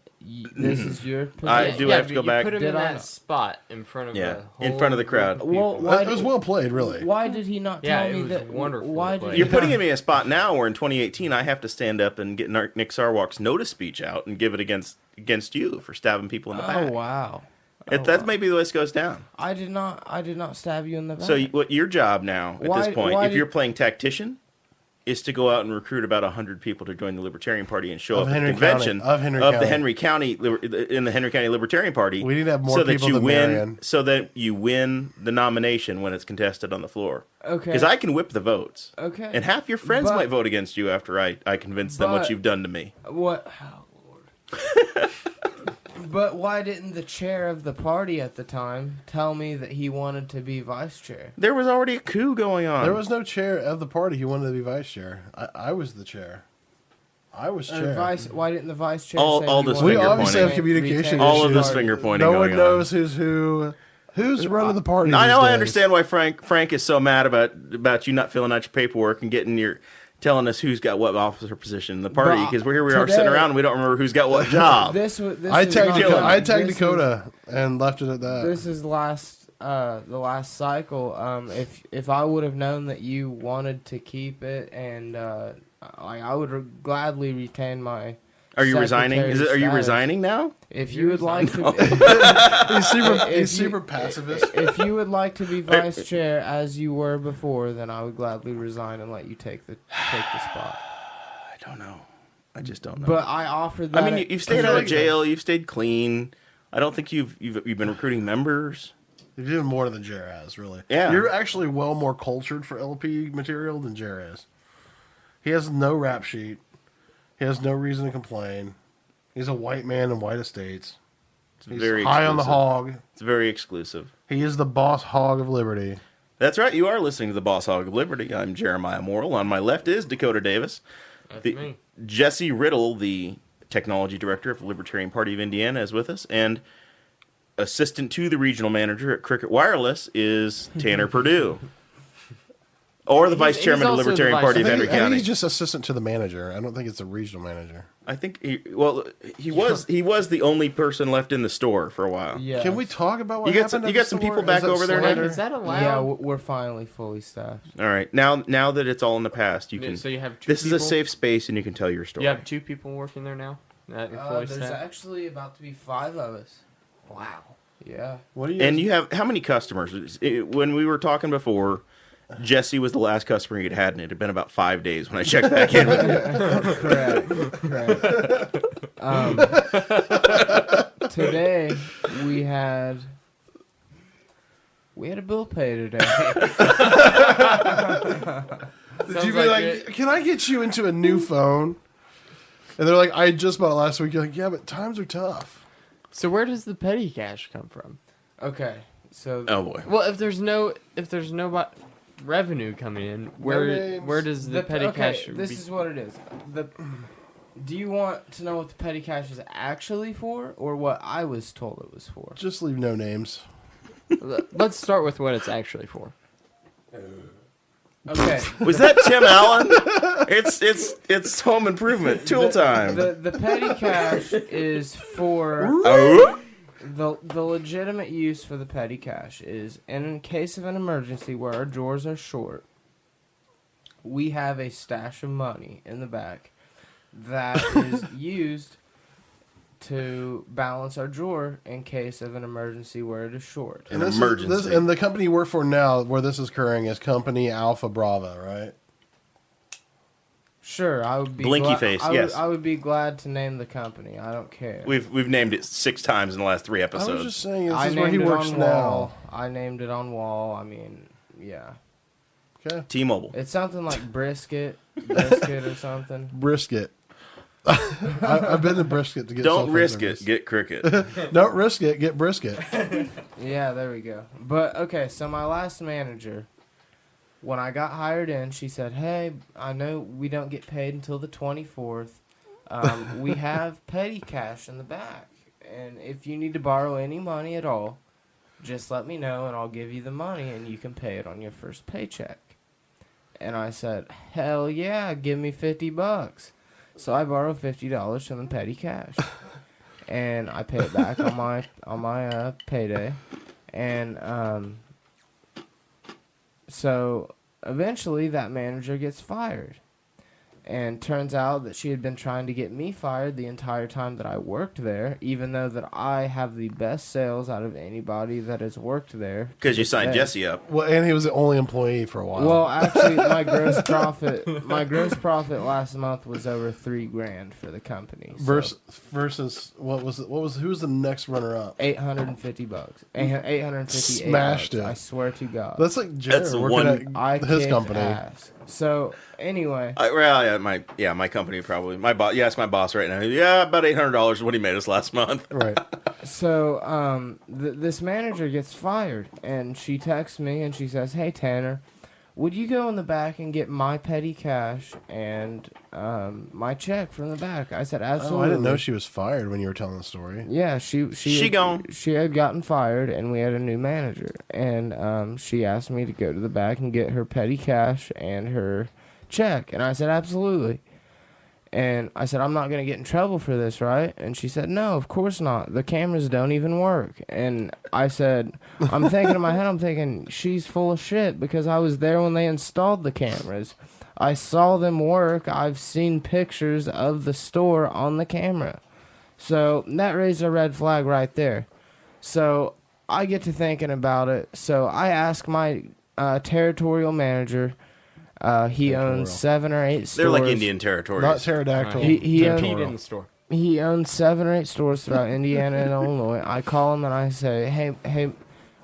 this is your position. I do have to go you back. Put him Did in I that not? spot in front of Yeah, the in whole front of the group crowd. of Well, people. why it was well played, really. Why did he not Yeah, tell it me was that? wonderfully Why did played. he You're not- putting me in a spot now where in 2018 I have to stand up and get Nick Sarwark's notice speech out and give it against you for stabbing people in the back. Oh wow! That's maybe the way this goes down. I did not stab you in the back. So what your job now at Why- this point, why if you're did- playing tactician, is to go out and recruit about 100 people to join the Libertarian Party and show Of up at the Henry convention County. Of Henry the County. Henry County in the Henry County Libertarian Party. We need to have more so that people you than win, Marion. so that you win the nomination when it's contested on the floor. Okay. Because I can whip the votes. Okay. And half your friends But- might vote against you after I convince them what but- you've done to me. What? Oh, Lord. But why didn't the chair of the party at the time tell me that he wanted to be vice chair? There was already a coup going on. There was no chair of the party who wanted to be vice chair. I was the chair. I was chair. Why didn't the vice chair All say this he wanted finger to obviously pointing. have communication retain All of the this party? finger pointing No going one on. knows who's who. Who's running the party? I these know. I days? understand why Frank is so mad about you not filling out your paperwork and telling us who's got what officer position in the party, But because we are today- sitting around and we don't remember who's got what job. This I is tagged not- killing me. Dakota, this is- Dakota and left it at that. This is the last cycle. If I would have known that you wanted to keep it, and I would gladly retain my. Are you resigning? Are you status. resigning now? If you would like to, he's If super you- pacifist. if you would like to be vice chair as you were before, then I would gladly resign and let you take the spot. I don't know. I just don't know. But I offered that. I mean, you've stayed out of jail. You've stayed clean. I don't think you've been recruiting members. You're doing more than Jer has, really. Yeah. You're actually well more cultured for LP material than Jer is. He has no rap sheet. He has no reason to complain. He's a white man in white estates. He's very high on the exclusive. hog. It's very exclusive. He is the boss hog of liberty. That's right. You are listening to the Boss Hog of Liberty. I'm Jeremiah Morrell. On my left is Dakota Davis. That's The- me. Jesse Riddle, the technology director of the Libertarian Party of Indiana, is with us, and assistant to the regional manager at Cricket Wireless is Tanner Perdew, or the vice he's chairman of the also the Libertarian vice Party of chairman. Henry I think County. he's just assistant to the manager. I don't think it's a regional manager. I think he was the only person left in the store for a while. yeah. Can we talk about what You got happened? some- at you the got some store? people back Is that over there, slander? Is that allowed? Yeah, we're finally fully staffed. All right, now that it's all in the past, you can. So you have two This is a people? safe space, and you can tell your story. You have 2 people working there now? That you're fully There's staffed? actually about to be 5 of us. Wow. Yeah. What do you? And you have how many customers? When we were talking before, Jesse was the last customer you'd had, and it had been about 5 days when I checked back in with you. Correct. Today we had a bill pay today. Did you be like, can I get you into a new phone? And they're like, I just bought it last week. You're like, yeah, but times are tough. So where does the petty cash come from? Okay, so Oh boy. Well, if there's no revenue coming in, where does the petty cash? This is what it is. Do you want to know what the petty cash is actually for, or what I was told it was for? Just leave no names. Let's start with what it's actually for. Okay. Was that Tim Allen? It's Home Improvement tool time. The petty cash is for Oh? the legitimate use for the petty cash is in case of an emergency where our drawers are short. We have a stash of money in the back that is used to balance our drawer in case of an emergency where it is short. An emergency. And the company you work for now, where this is occurring, is Company Alpha Bravo, right? Sure, I would be Blinky face, yes. I would be glad to name the company. I don't care. We've named it 6 times in the last 3 episodes. I was just saying, this I is where he named it works on now. Wall. I named it on Wall. I mean, yeah. Okay. T-Mobile. It's something like Brisket or something. Brisket. I've been to Brisket to get Don't cell risk service. it. Get cricket. Don't risk it. Get Brisket. Yeah, there we go. But, okay, so my last manager, when I got hired in, she said, hey, I know we don't get paid until the 24th. We have petty cash in the back. And if you need to borrow any money at all, just let me know and I'll give you the money and you can pay it on your first paycheck. And I said, hell yeah, give me $50. So I borrowed $50 from the petty cash. And I pay it back on my payday. And so eventually that manager gets fired. And turns out that she had been trying to get me fired the entire time that I worked there, even though that I have the best sales out of anybody that has worked there. Because you signed Jesse up. Well, and he was the only employee for a while. Well, actually, my gross profit last month was over $3,000 for the company. So versus what was it? Who was the next runner up? $850. $858. Smashed it. I swear to God. That's like Jared That's working I at his kicked company. ass. So anyway, My company probably. My boss. Yeah, it's my boss right now. Yeah, about $800 is what he made us last month. Right. so this manager gets fired, and she texts me and she says, "Hey Tanner, would you go in the back and get my petty cash and my check from the back?" I said, "Absolutely." Oh, I didn't know she was fired when you were telling the story. Yeah, she had gotten fired, and we had a new manager, and she asked me to go to the back and get her petty cash and her check, and I said, absolutely. And I said, I'm not going to get in trouble for this, right? And she said, no, of course not. The cameras don't even work. And I said, I'm thinking in my head, she's full of shit, because I was there when they installed the cameras. I saw them work. I've seen pictures of the store on the camera. So that raised a red flag right there. So I get to thinking about it. So I ask my territorial manager. He owns 7 or 8 stores. They're like Indian territories. Not pterodactyl. He owns Pete in the store. He owns 7 or 8 stores throughout Indiana and Illinois. I call him and I say, hey,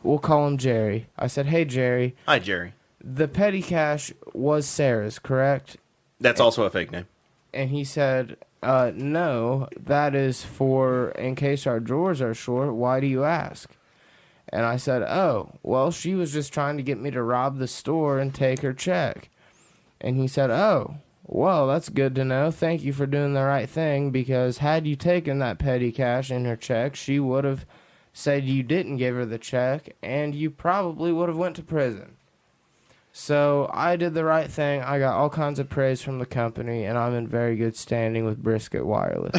we'll call him Jerry. I said, hey, Jerry. Hi, Jerry. The petty cash was Sarah's, correct? That's also a fake name. And he said, no, that is for in case our drawers are short. Why do you ask? And I said, oh, well, she was just trying to get me to rob the store and take her check. And he said, oh, well, that's good to know. Thank you for doing the right thing, because had you taken that petty cash in her check, she would have said you didn't give her the check, and you probably would have went to prison. So I did the right thing. I got all kinds of praise from the company, and I'm in very good standing with Brisket Wireless.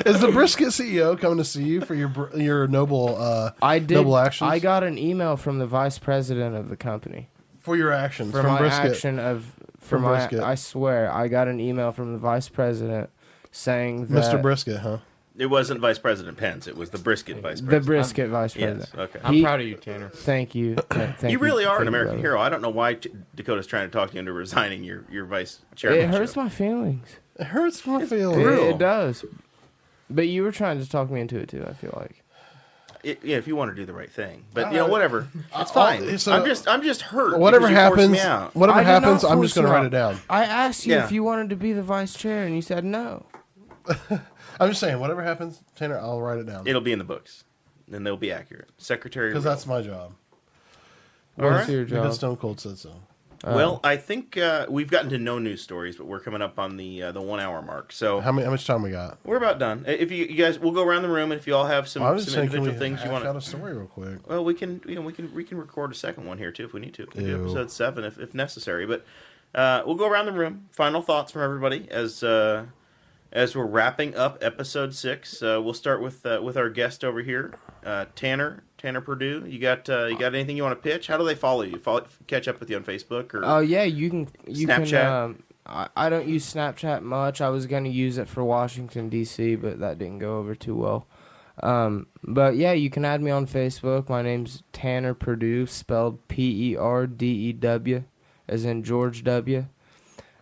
Is the Brisket CEO coming to see you for your noble noble actions? I got an email from the vice president of the company. For your actions. For from my Brisket. action of... From Brisket. I swear, I got an email from the vice president saying that... Mr. Brisket, huh? It wasn't Vice President Pence. It was the Brisket Vice The President. Brisket vice president. Yes, okay. I'm proud of you, Tanner. Thank you. You really are an Thank you, American brother. hero. I don't know why Dakota's trying to talk you into resigning your vice chairmanship. It hurts my feelings. It hurts my feelings. brutal. It does. But you were trying to talk me into it, too, I feel like. Yeah, if you want to do the right thing, but whatever, it's fine. so- I'm just hurt. Whatever because you forced happens, me out. whatever I did happens, not I'm just force going to you write out. it down. I asked you Yeah. if you wanted to be the vice chair, and you said no. I'm just saying, whatever happens, Tanner, I'll write it down. It'll be in the books, and they'll be accurate. Secretary. Because Riddle. that's my job. What's right. your Because job? Stone Cold said so. Well, I think we've gotten to no news stories, but we're coming up on the 1 hour mark. So How much time we got? we're about done. If you guys, we'll go around the room, and if you all have some I was just saying, can individual we things you hash want out a story real quick? Well, we can record a second one here too if we need to. We can do Ew. episode 7 if necessary. But we'll go around the room. Final thoughts from everybody as we're wrapping up episode 6. We'll start with our guest over here, Tanner Perdew. You got anything you want to pitch? How do they follow you? Catch up with you on Facebook or? Oh yeah, you can Snapchat? I don't use Snapchat much. I was going to use it for Washington, D.C., but that didn't go over too well. But yeah, you can add me on Facebook. My name's Tanner Perdew, spelled Perdew, as in George W.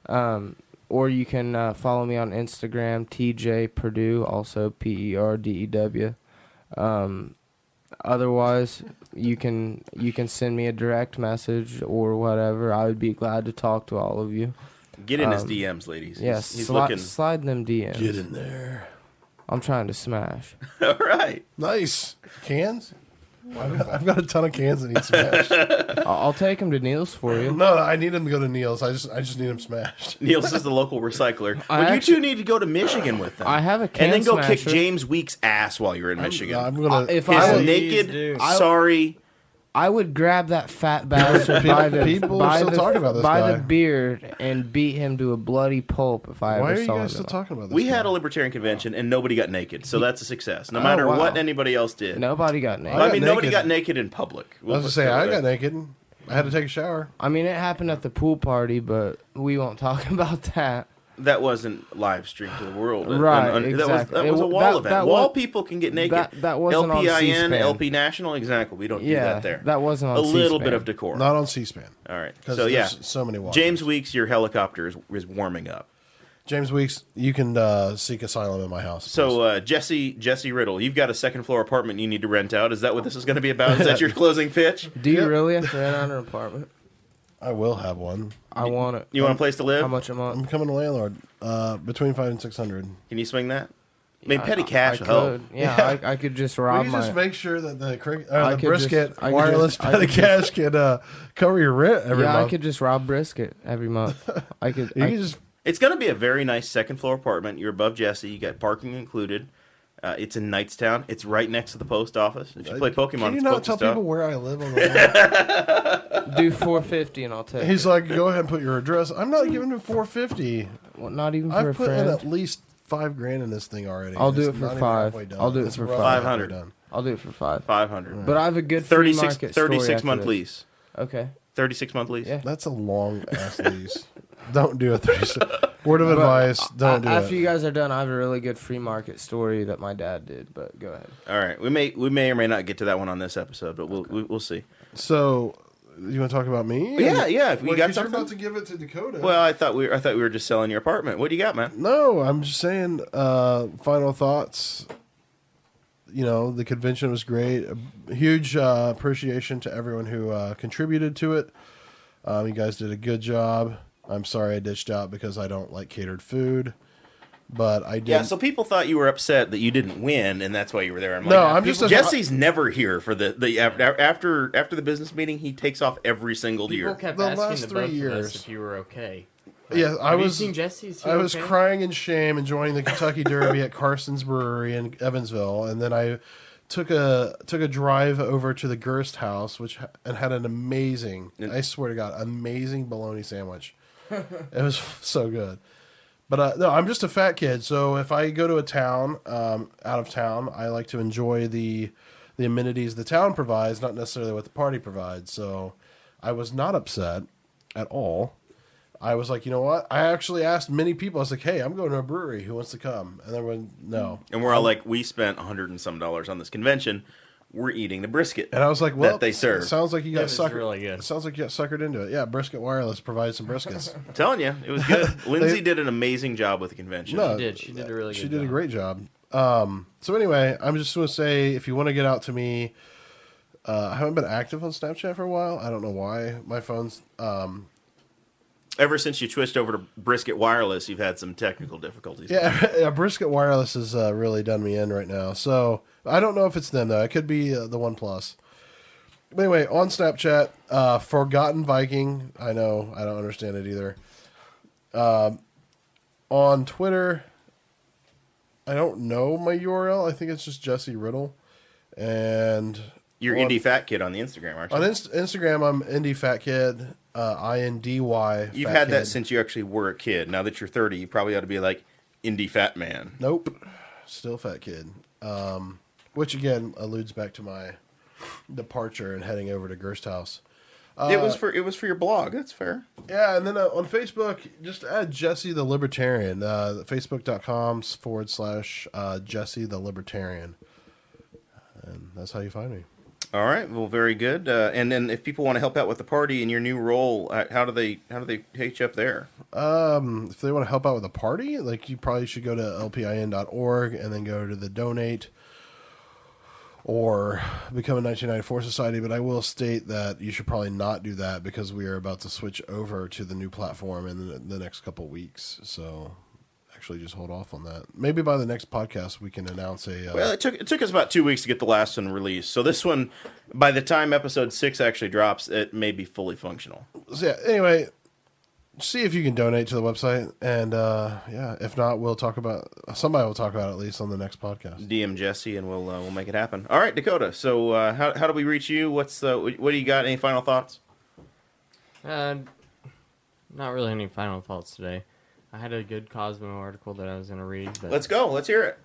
Or you can follow me on Instagram, TJ Perdew, also Perdew. Otherwise, you can send me a direct message or whatever. I would be glad to talk to all of you. Get in his DMs, ladies. Yes, He's looking. slide them DMs. Get in there. I'm trying to smash. All right. Nice. Cans? I've got a ton of cans that need smashed. I'll take them to Neil's for you. No, I need them to go to Neil's. I just need them smashed. Niels is the local recycler. I Well, you actually- two need to go to Michigan with them. I have a can and then go kick smasher. James Week's ass while you're in Michigan. I'm gonna. If His I was- naked, dude. sorry. I would grab that fat bastard by the People are still talking about this by guy. the beard and beat him to a bloody pulp if I Why ever are you saw guys him. still talking about this? We guy? had a libertarian convention and nobody got naked, so that's a success. No matter wow. what anybody else did. Nobody got naked. Well, I got mean, nobody naked. got naked in public. I was to say I got naked. I had to take a shower. I mean, it happened at the pool party, but we won't talk about that. That wasn't live streamed to the world. Right, That exactly. was a It- wall that- event. that Wall was- people can get naked. that wasn't on LPIN, C-SPAN. LP National, exactly. We don't do Yeah, that there. that wasn't on a little C-SPAN. bit of decorum. Not on C-SPAN. All right. Because So yeah, there's so many watchers. James Weeks, your helicopter is warming up. James Weeks, you can seek asylum in my house. please. So Jesse Riddle, you've got a second floor apartment you need to rent out. Is that what this is going to be about? Is that your closing pitch? Do you Yep. really have to rent out an apartment? I will have one. I want it. You want a place to live? How much a month? I'm becoming a landlord. Between 500 and 600. Can you swing that? I mean, petty cash I will help. could. Yeah, I could just rob We my. just make sure that the I could brisket just- I could wireless just- I petty could cash can cover your rent every yeah, month. I could just rob Brisket every month. I could. You I, can just It's going to be a very nice second floor apartment. You're above Jesse. You got parking included. It's in Knightstown. It's right next to the post office. If you play Pokemon, Can you it's not tell Pokestop. people where I live on the do $450 and I'll take. He's it. like, go ahead and put your address. I'm not giving him $450. Well, not even for I've a put in friend. at least $5,000 in this thing already. I'll and do it's it for not even $5. halfway done. I'll do it It's for roughly $500. halfway done. I'll do it for 5. 500. But I have a good free 36, market story 36 after month this. lease. Okay. 36 month lease. Yeah. That's a long ass lease. Don't do a 36. Word of advice: don't do After it. you guys are done, I have a really good free market story that my dad did. But go ahead. All right. We may or may not get to that one on this episode, but we'll see. So, you want to talk about me? Yeah. If we Well, got 'cause you're something. about to give it to Dakota. Well, I thought we were just selling your apartment. What do you got, man? No, I'm just saying. Final thoughts. You know, the convention was great. A huge appreciation to everyone who contributed to it. You guys did a good job. I'm sorry I ditched out because I don't like catered food, but I did. Yeah. So people thought you were upset that you didn't win, and that's why you were there. I'm No, like, I'm just Jesse's never here for the after the business meeting. He takes off every single People year. kept The asking last the 3 both of years. us if you were okay. Yeah, I Have was. you seen Jesse's? I was crying in shame enjoying the Kentucky Derby at Carson's Brewery in Evansville, and then I took a drive over to the Gerst House, and had an amazing, I swear to God, amazing bologna sandwich. It was so good. But no, I'm just a fat kid, so if I go to a town, out of town, I like to enjoy the amenities the town provides, not necessarily what the party provides. So I was not upset at all. I was like, you know what? I actually asked many people. I was like, hey, I'm going to a brewery. Who wants to come? And everyone, no. And we're all like, we spent $100 and some on this convention. We're eating the brisket. And I was like, well, that they serve. Sounds like you got was suckered. really good. Sounds like you got suckered into it. Yeah, Brisket Wireless provides some briskets. I'm telling you, it was good. Lindsay did an amazing job with the convention. No, She did a really good She did a job. great job. So anyway, I'm just going to say, if you want to get out to me, I haven't been active on Snapchat for a while. I don't know why. My phone's Ever since you switched over to Brisket Wireless, you've had some technical difficulties. yeah, Brisket Wireless has really done me in right now. So I don't know if it's them though. It could be the OnePlus. But anyway, on Snapchat, Forgotten Viking. I know I don't understand it either. On Twitter, I don't know my URL. I think it's just Jesse Riddle. And You're on- Indie Fat Kid on the Instagram, aren't you? On Instagram, I'm Indie Fat Kid, INDY. You've Fat had that Kid. since you actually were a kid. Now that you're 30, you probably ought to be like Indie Fat Man. Nope, still Fat Kid. Which again alludes back to my departure and heading over to Gerst House. It was for your blog. That's fair. Yeah, and then on Facebook, just add Jesse the Libertarian. Facebook.com/Jesse the Libertarian. And that's how you find me. All right. Well, very good. And then if people want to help out with the party in your new role, how do they hit you up there? If they want to help out with the party, like you probably should go to lpin.org and then go to the donate or become a 1994 society. But I will state that you should probably not do that because we are about to switch over to the new platform in the next couple of weeks. So actually just hold off on that. Maybe by the next podcast we can announce a... Well, it took us about 2 weeks to get the last one released. So this one, by the time episode 6 actually drops, it may be fully functional. So yeah, anyway, see if you can donate to the website. And yeah, if not, somebody will talk about it at least on the next podcast. DM Jesse and we'll make it happen. All right, Dakota. So how do we reach you? What do you got? Any final thoughts? Not really any final thoughts today. I had a good Cosmo article that I was going to read. But Let's go. Let's hear it.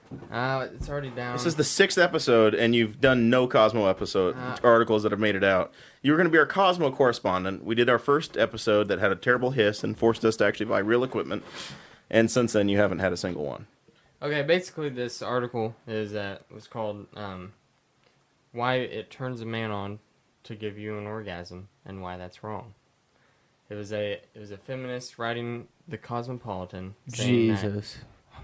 it's already down. This is the 6th episode, and you've done no Cosmo articles that have made it out. You were going to be our Cosmo correspondent. We did our first episode that had a terrible hiss and forced us to actually buy real equipment. And since then, you haven't had a single one. Okay, basically this article was called Why It Turns a Man On to Give You an Orgasm and Why That's Wrong. It was a feminist writing the Cosmopolitan. Jesus.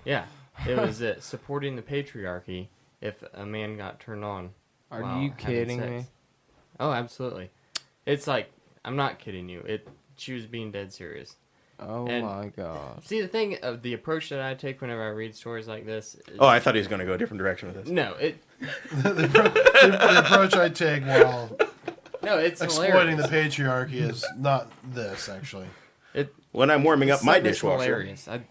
Yeah, it was supporting the patriarchy if a man got turned on. Are while you having kidding sex. me? Oh, absolutely. It's like, I'm not kidding you. She was being dead serious. Oh And- my god. See, the thing of the approach that I take whenever I read stories like this. Oh, I thought he was going to go a different direction with this. No, The approach I take while it's exploiting hilarious. the patriarchy is not this, actually. When I'm warming up It's my like, it's dishwasher. hilarious. It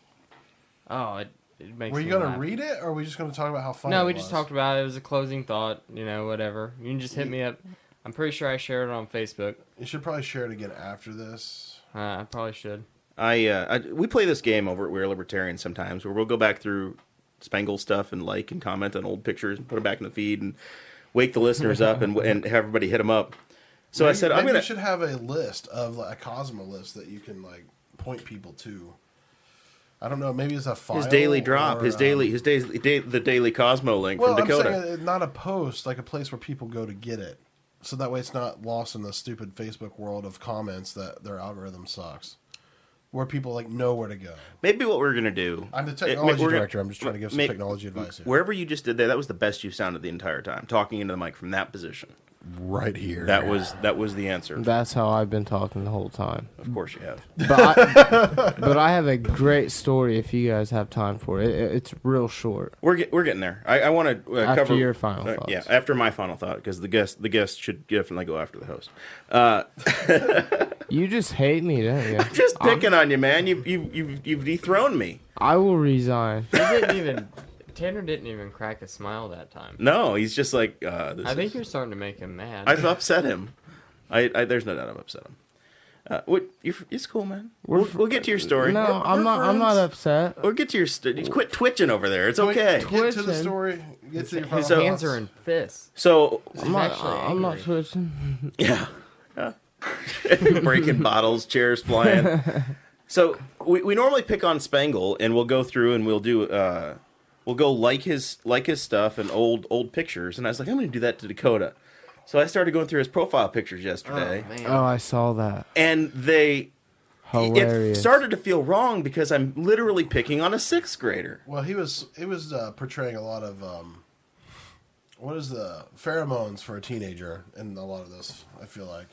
makes Were you me going to laugh. read it, or are we just going to talk about how funny No, it we was? just talked about it. It was a closing thought, whatever. You can just hit me up. I'm pretty sure I shared it on Facebook. You should probably share it again after this. I probably should. We play this game over at We're Libertarians sometimes where we'll go back through Spangle stuff and like and comment on old pictures and put them back in the feed and wake the listeners up and have everybody hit them up. So I said, maybe we should have a list of a Cosmo list that you can point people to. I don't know. Maybe it's a file. His daily drop, or, the daily Cosmo link well, from Dakota. I'm saying not a post, like a place where people go to get it. So that way it's not lost in the stupid Facebook world of comments that their algorithm sucks. Where people know where to go. Maybe what we're gonna do. I'm the technology director. I'm just trying to give some technology advice here. Wherever you just did that was the best you sounded the entire time, talking into the mic from that position. Right here. That was the answer. That's how I've been talking the whole time. Of course you have. But I have a great story if you guys have time for it. It's real short. We're getting there. I want to After cover your final thoughts. Yeah, after my final thought, because the guest should definitely go after the host. You just hate me, don't you? Just picking on you, man. You've dethroned me. I will resign. Tanner didn't even crack a smile that time. No, he's just like. I think you're starting to make him mad. I've upset him. There's no doubt I've upset him. It's cool, man. We'll get to your story. No, I'm not upset. We'll get to your story. Quit twitching over there. It's okay. Get to the story. Get to your His final hands thoughts. are in fists. So I'm I'm not switching. yeah. Breaking bottles, chairs flying. So we normally pick on Spangle, and we'll go through and we'll do we'll go like his stuff and old pictures. And I was like, I'm going to do that to Dakota. So I started going through his profile pictures yesterday, Oh, I saw that. and it Hilarious. started to feel wrong because I'm literally picking on a 6th grader. Well, he was portraying a lot of what is the pheromones for a teenager in a lot of this. I feel like.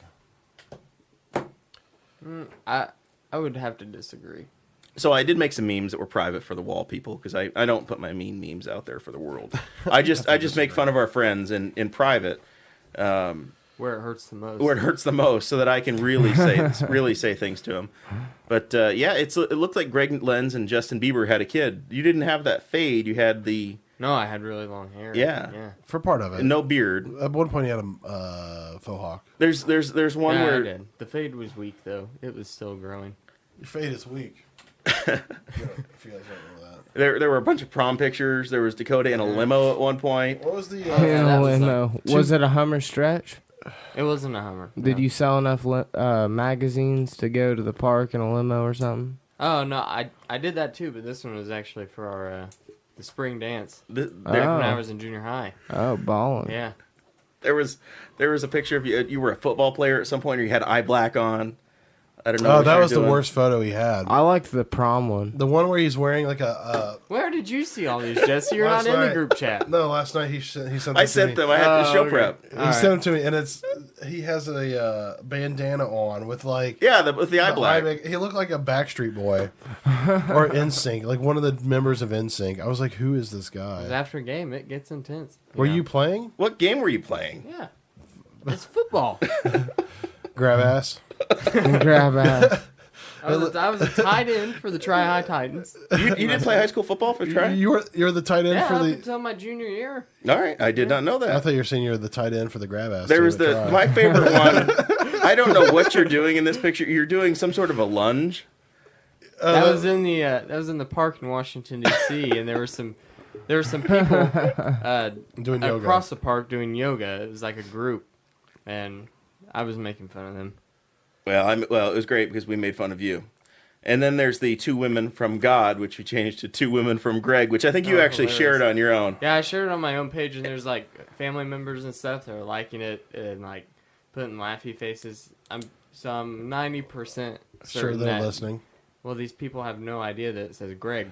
I would have to disagree. So I did make some memes that were private for the wall people because I don't put my mean memes out there for the world. I just make fun of our friends in private. Where it hurts the most. Where it hurts the most, so that I can really say things to him. But yeah, it looked like Greg Lenz and Justin Bieber had a kid. You didn't have that fade. You had the No, I had really long hair. Yeah. For part of it. no beard. At one point, he had a faux hawk. There's one Yeah, I where did. The fade was weak though. It was still growing. Your fade is weak. If you guys don't know that. there were a bunch of prom pictures. There was Dakota in a limo at one point. What was the? that was Was it a Hummer stretch? It wasn't a Hummer. Did no. you sell enough magazines to go to the park in a limo or something? Oh no, I did that too, but this one was actually for our the spring dance. There, Back when I was in junior high. Oh, ballin'. Yeah. there was a picture of you. You were a football player at some point, or you had eye black on. I don't know. Oh, what that you were was the doing. worst photo he had. I liked the prom one. The one where he's wearing like a. Where did you see all these, Jesse? You're not Last in the night. group chat. No, last night he sent. I to sent me. them. I had the show okay. prep. He All sent them to me, and he has a bandana on with like Yeah, with the eye black. He looked like a Backstreet Boy or NSYNC, like one of the members of NSYNC. I was like, who is this It was guy? after a game. It gets intense. Were Yeah. you playing? What game were you playing? Yeah. It's football. Grab ass. Grab ass. I was a tight end for the Tri-High Titans. You didn't play high school football for try? You're the tight end Yeah, for up the. until my junior year. All right, I did not know I that. thought you were saying you're the tight end for the grab ass. There team was at Tri. my favorite one. I don't know what you're doing in this picture. You're doing some sort of a lunge. That was in the park in Washington D.C. and there were some people Doing yoga. across the park doing yoga. It was like a group, and I was making fun of them. Well, it was great because we made fun of you. And then there's the two women from God, which we changed to two women from Greg, which I think you actually hilarious. shared on your own. Yeah, I shared it on my own page, and there's like family members and stuff that are liking it and like putting laughy faces. I'm 90% certain Sure, they're that, listening. well, these people have no idea that it says Greg.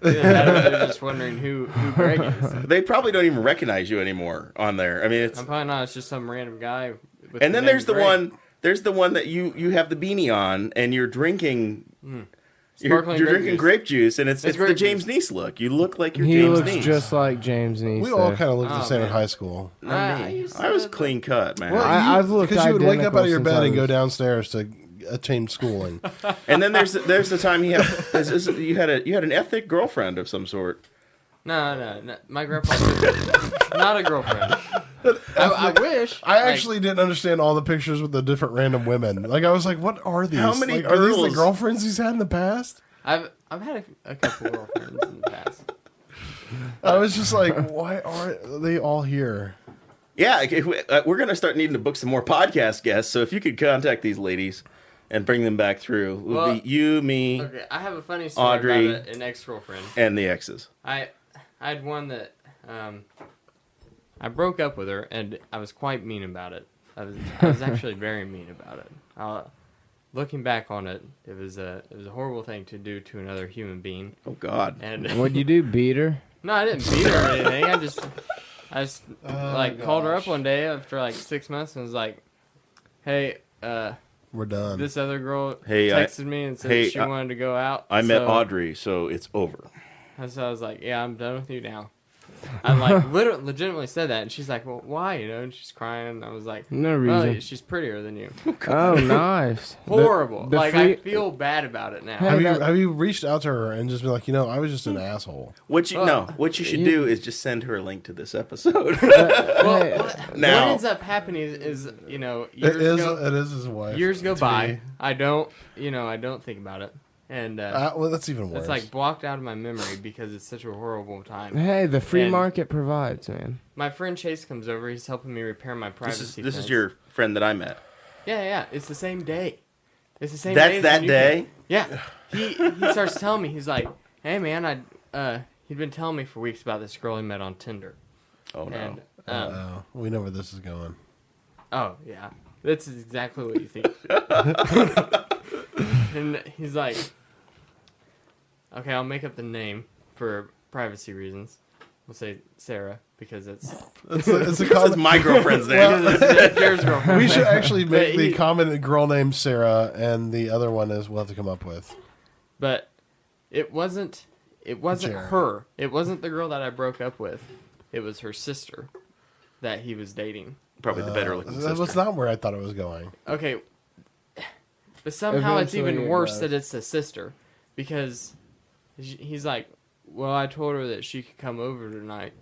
They're just wondering who Greg is. They probably don't even recognize you anymore on there. I mean, it's I'm probably not. It's just some random guy. With and then name there's the Greg. one. There's the one that you have the beanie on and you're drinking. Sparkling You're grape drinking juice. grape juice, and it's the grape James Neese look. You look like you're He James looks Neese. just like James Neese. We all there. kind of looked the Oh, same in man. high school. I was clean cut, man. I've looked because you would wake up identical out of your since bed I and go was- downstairs to attend schooling. And then there's the time you had an ethnic girlfriend of some sort. No. My grandpa not a girlfriend. I wish. I actually didn't understand all the pictures with the different random women. Like I was like, what are these? How many like, are these the girls? girlfriends he's had in the past? I've had a couple girlfriends in the past. I was just like, why are they all here? Yeah, we're gonna start needing to book some more podcast guests. So if you could contact these ladies and bring them back through, it would be you, me, Okay, I have a funny story Audrey. about an ex-girlfriend. and the exes. I had one that I broke up with her, and I was quite mean about it. I was actually very mean about it. Looking back on it, it was a horrible thing to do to another human being. Oh God. And What'd you do, beat her? no, I didn't beat her or anything. I just called her up gosh. one day after like 6 months and was like, "Hey, We're done. this other girl Hey, texted me and said hey, she wanted to go out. I met so- Audrey, so it's over. And so I was like, yeah, I'm done with you now. I like legitimately said that, and she's like, well, why? You know, and she's crying. And I was like, No well, reason. she's prettier than you. Oh, nice. Horrible. the like free- I feel bad about it now. Hey, have you reached out to her and just been like, I was just an asshole? What you should do is just send her a link to this episode. Hey, What now. ends up happening is years It ago, is his wife. years go To by. me. I don't think about it, and Well, that's even worse. it's like blocked out of my memory because it's such a horrible time. hey, the free And- market provides, man. My friend Chase comes over. He's helping me repair my This privacy. is fence. your friend that I met. Yeah. It's the same day. It's the same. That's day as that when you day? came. Yeah. He starts telling me. He's like, "Hey man, he'd been telling me for weeks about this girl he met on Tinder." Oh no. And oh, we know where this is going. oh yeah, that's exactly what you think. And he's like, "Okay, I'll make up the name for privacy reasons. We'll say Sarah because it's It's a This is common, my girlfriend's name. Jared's girlfriend." we should actually make But the he- common girl named Sarah, and the other one is we'll have to come up with. But it wasn't Jared. her. It wasn't the girl that I broke up with. It was her sister that he was dating. Probably the better looking That was sister. not where I thought it was going. Okay. But somehow it's Eventually even it worse does. that it's a sister. Because he's like, well, I told her that she could come over tonight.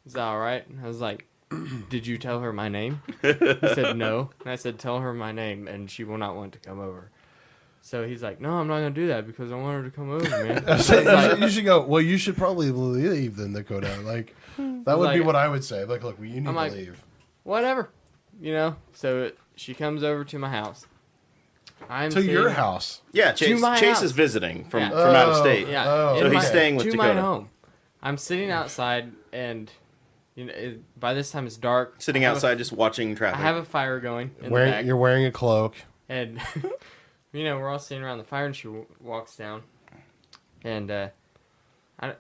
Is that alright? And I was like, did you tell her my name? He said no. And I said, tell her my name and she will not want to come over. So he's like, no, I'm not going to do that because I want her to come over, man. I was like, You should go. Well, you should probably leave then, Dakota. Like that would be like- what I would say. Like, look, you need I'm to like- leave. whatever. So she comes over to my house. To your house. Yeah, To Chase my Chase house. is visiting from Yeah. out of state. Yeah. Oh. So in he's staying with to Dakota. my home. I'm sitting outside, and by this time it's dark. Sitting I have outside just watching I traffic. have a fire going in the back. You're wearing a cloak. And, we're all sitting around the fire, and she walks down. And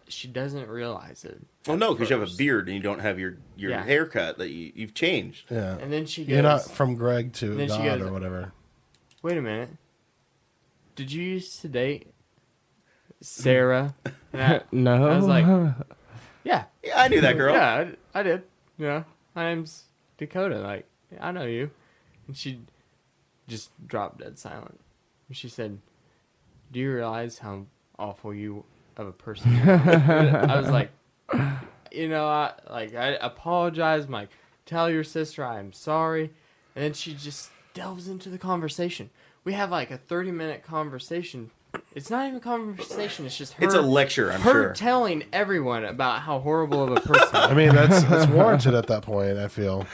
she doesn't realize it. Well, no, because you have a first. beard and you don't have your Yeah. haircut that you've changed. Yeah. And then she goes, You're not from Greg to then she God goes- or whatever. wait a minute. Did you used to date Sarah? And No. I was like, yeah. Yeah, I knew that girl. Yeah, I did. Yeah. My name's Dakota. Like, I know you. And she just dropped dead silent. And she said, do you realize how awful you of a person you are? I was like, I apologize. I'm like, tell your sister I'm sorry. And then she just delves into the conversation. We have like a 30-minute conversation. It's not even a conversation. It's just her. It's a lecture, I'm her sure. telling everyone about how horrible of a person. I mean, that's warranted at that point, I feel.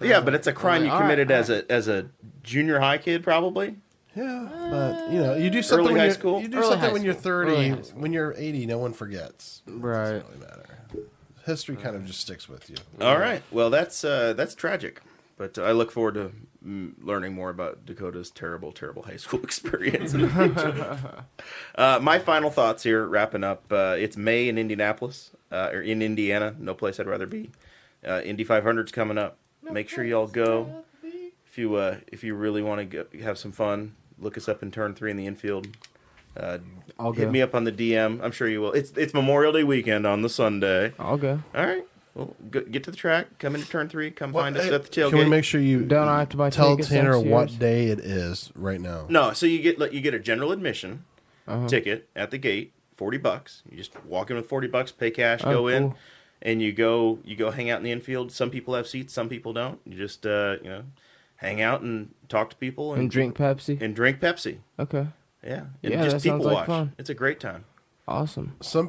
Yeah, but it's a crime you all right, committed all as a junior high kid, probably. Yeah, but you do something Early when high you're, school? You do Early something high when you're school. Early 30. high school. When you're 80, no one forgets. Right. It doesn't really matter. History kind of just sticks with you. All right. Well, that's tragic. But I look forward to learning more about Dakota's terrible, terrible high school experience in the future. My final thoughts here, wrapping up. It's May in Indianapolis, or in Indiana. No place I'd rather be. Indy 500's coming up. Make sure y'all go. If you really want to have some fun, look us up in Turn 3 in the infield. I'll Hit go. me up on the DM. I'm sure you will. It's Memorial Day weekend on the Sunday. I'll go. All right. Well, get to the track. Come into Turn 3. Come find us at the tailgate. Can we make sure you Don't I have to buy tell tickets Tanner next what year's? day it is right now? No, so you get a general admission ticket at the gate, $40. You just walk in with $40, pay cash, Oh, go in, cool. and you go hang out in the infield. Some people have seats, some people don't. You just hang out and talk to people And drink Pepsi. and drink Pepsi. Okay. Yeah, and Yeah, just that people sounds like watch. fun. It's a great time. Awesome. Some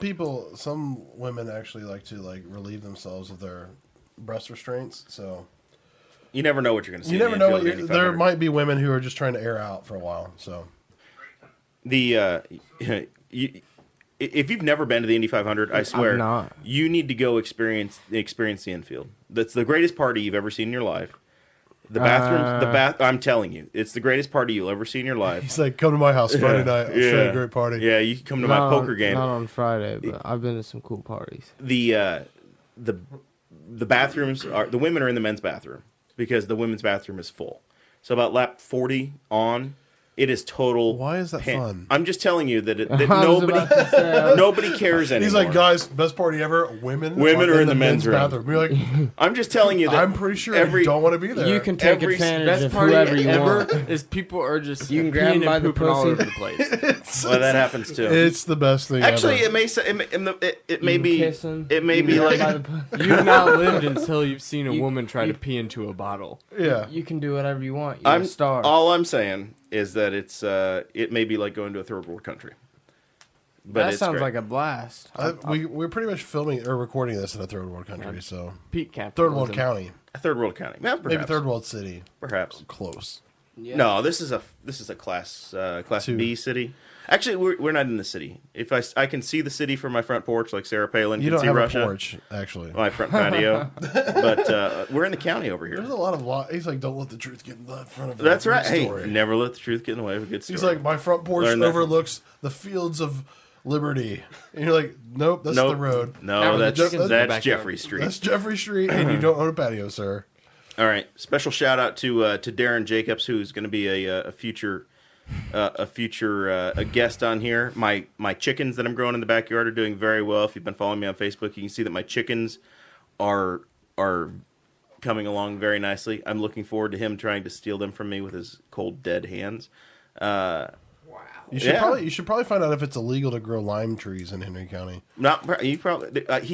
women actually like to relieve themselves of their breast restraints. So You never know what you're going to see. you in never the know infield what at Indy there 500. might be women who are just trying to air out for a while. So If you've never been to the Indy 500, I swear, not. you need to go experience the infield. That's the greatest party you've ever seen in your life. The bathrooms, I'm telling you, it's the greatest party you'll ever see in your life. he's like, "Come to my house Friday night. I'll show you a great party." Yeah, you can come to my poker game. Not on Friday, but I've been to some cool parties. The bathrooms the women are in the men's bathroom because the women's bathroom is full. So about lap 40 on, it is total. Why is that fun? I'm just telling you that I was about to say, nobody cares anymore. He's like, "Guys, best party ever. Women are in the men's room." bathroom." You're like, I'm just telling you that "I'm pretty sure every I don't want to be there." you can take Every advantage Best of party whoever you ever want. is people are just You can grab peeing them by and the pooping all pussy. over the place. well, that happens too. It's the best thing. Actually, ever. it may say it may You can be kiss 'em. it may You be can like grab by the pussy. You've not lived until you've seen a You- woman try you- to pee into a bottle. yeah. You can do whatever you want. You're a star. all I'm saying is that it may be like going to a third world country. But that it's sounds great. like a blast. We're pretty much filming or recording this in a third world country, so Peak capitalism. third world county, a third world county. Yeah, perhaps. maybe third world city, Perhaps. close. Yeah. No, this is a class Two. B city. Actually, we're not in the city. If I can see the city from my front porch, like Sarah Palin You can don't see have Russia. a porch, actually. My front patio, but we're in the county over There's here. a lot of He's like, "Don't let the truth get in the front of you." That's right. Good Hey, story. never let the truth get in the way of a good story. He's like, "My front porch Learn that from- overlooks the fields of liberty," and you're like, "Nope, that's Nope. the road. No, That was the that's chickens in the backyard. Jeffrey Street. That's Jeffrey Street, and you don't own a patio, sir." All right. Special shout out to Darren Jacobs, who's going to be a future guest on here. My chickens that I'm growing in the backyard are doing very well. If you've been following me on Facebook, you can see that my chickens are coming along very nicely. I'm looking forward to him trying to steal them from me with his cold dead hands. You should Yeah. you should probably find out if it's illegal to grow lime trees in Henry County. He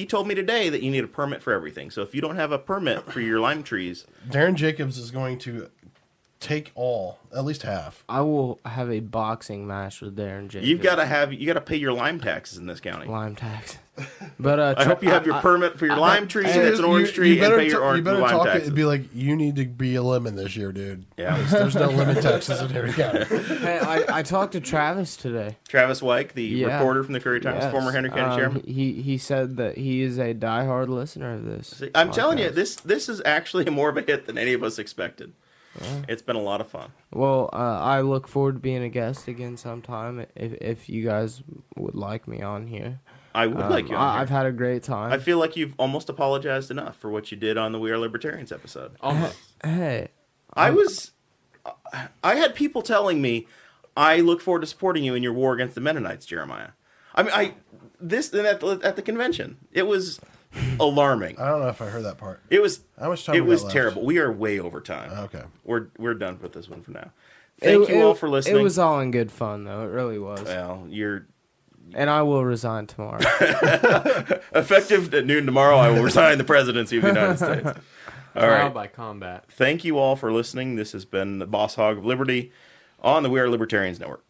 told me today that you need a permit for everything. So if you don't have a permit for your lime trees, Darren Jacobs is going to take at least half. I will have a boxing match with Darren Jacobs. You got to pay your lime taxes in this county. lime tax. But I hope you have your permit for your lime tree. That's an orange tree, and pay your You better lime talk it taxes. and be like, you need to be a lemon this year, dude. Yeah. There's no lemon taxes in Henry County. Hey, I talked to Travis today. Travis Wyke, the Yeah. reporter from the Curry Times, Yes. former Henry County chairman. He said that he is a diehard listener of this. See, I'm telling you, podcast. this is actually more of a hit than any of us expected. It's been a lot of fun. Well, I look forward to being a guest again sometime if you guys would like me on here. I would like you on here. I've had a great time. I feel like you've almost apologized enough for what you did on the We Are Libertarians episode. Hey, I had people telling me, I look forward to supporting you in your war against the Mennonites, Jeremiah. I mean, at the convention, it was alarming. I don't know if I heard that part. It was How much time It we got was left? terrible. We are way over time. Okay. We're done with this one for now. Thank you all for listening. It was all in good fun, though. It really was. Well, you're And I will resign tomorrow. effective at noon tomorrow. I will resign the presidency of the United States. All Trial right. by combat. Thank you all for listening. This has been the Boss Hog of Liberty on the We Are Libertarians Network.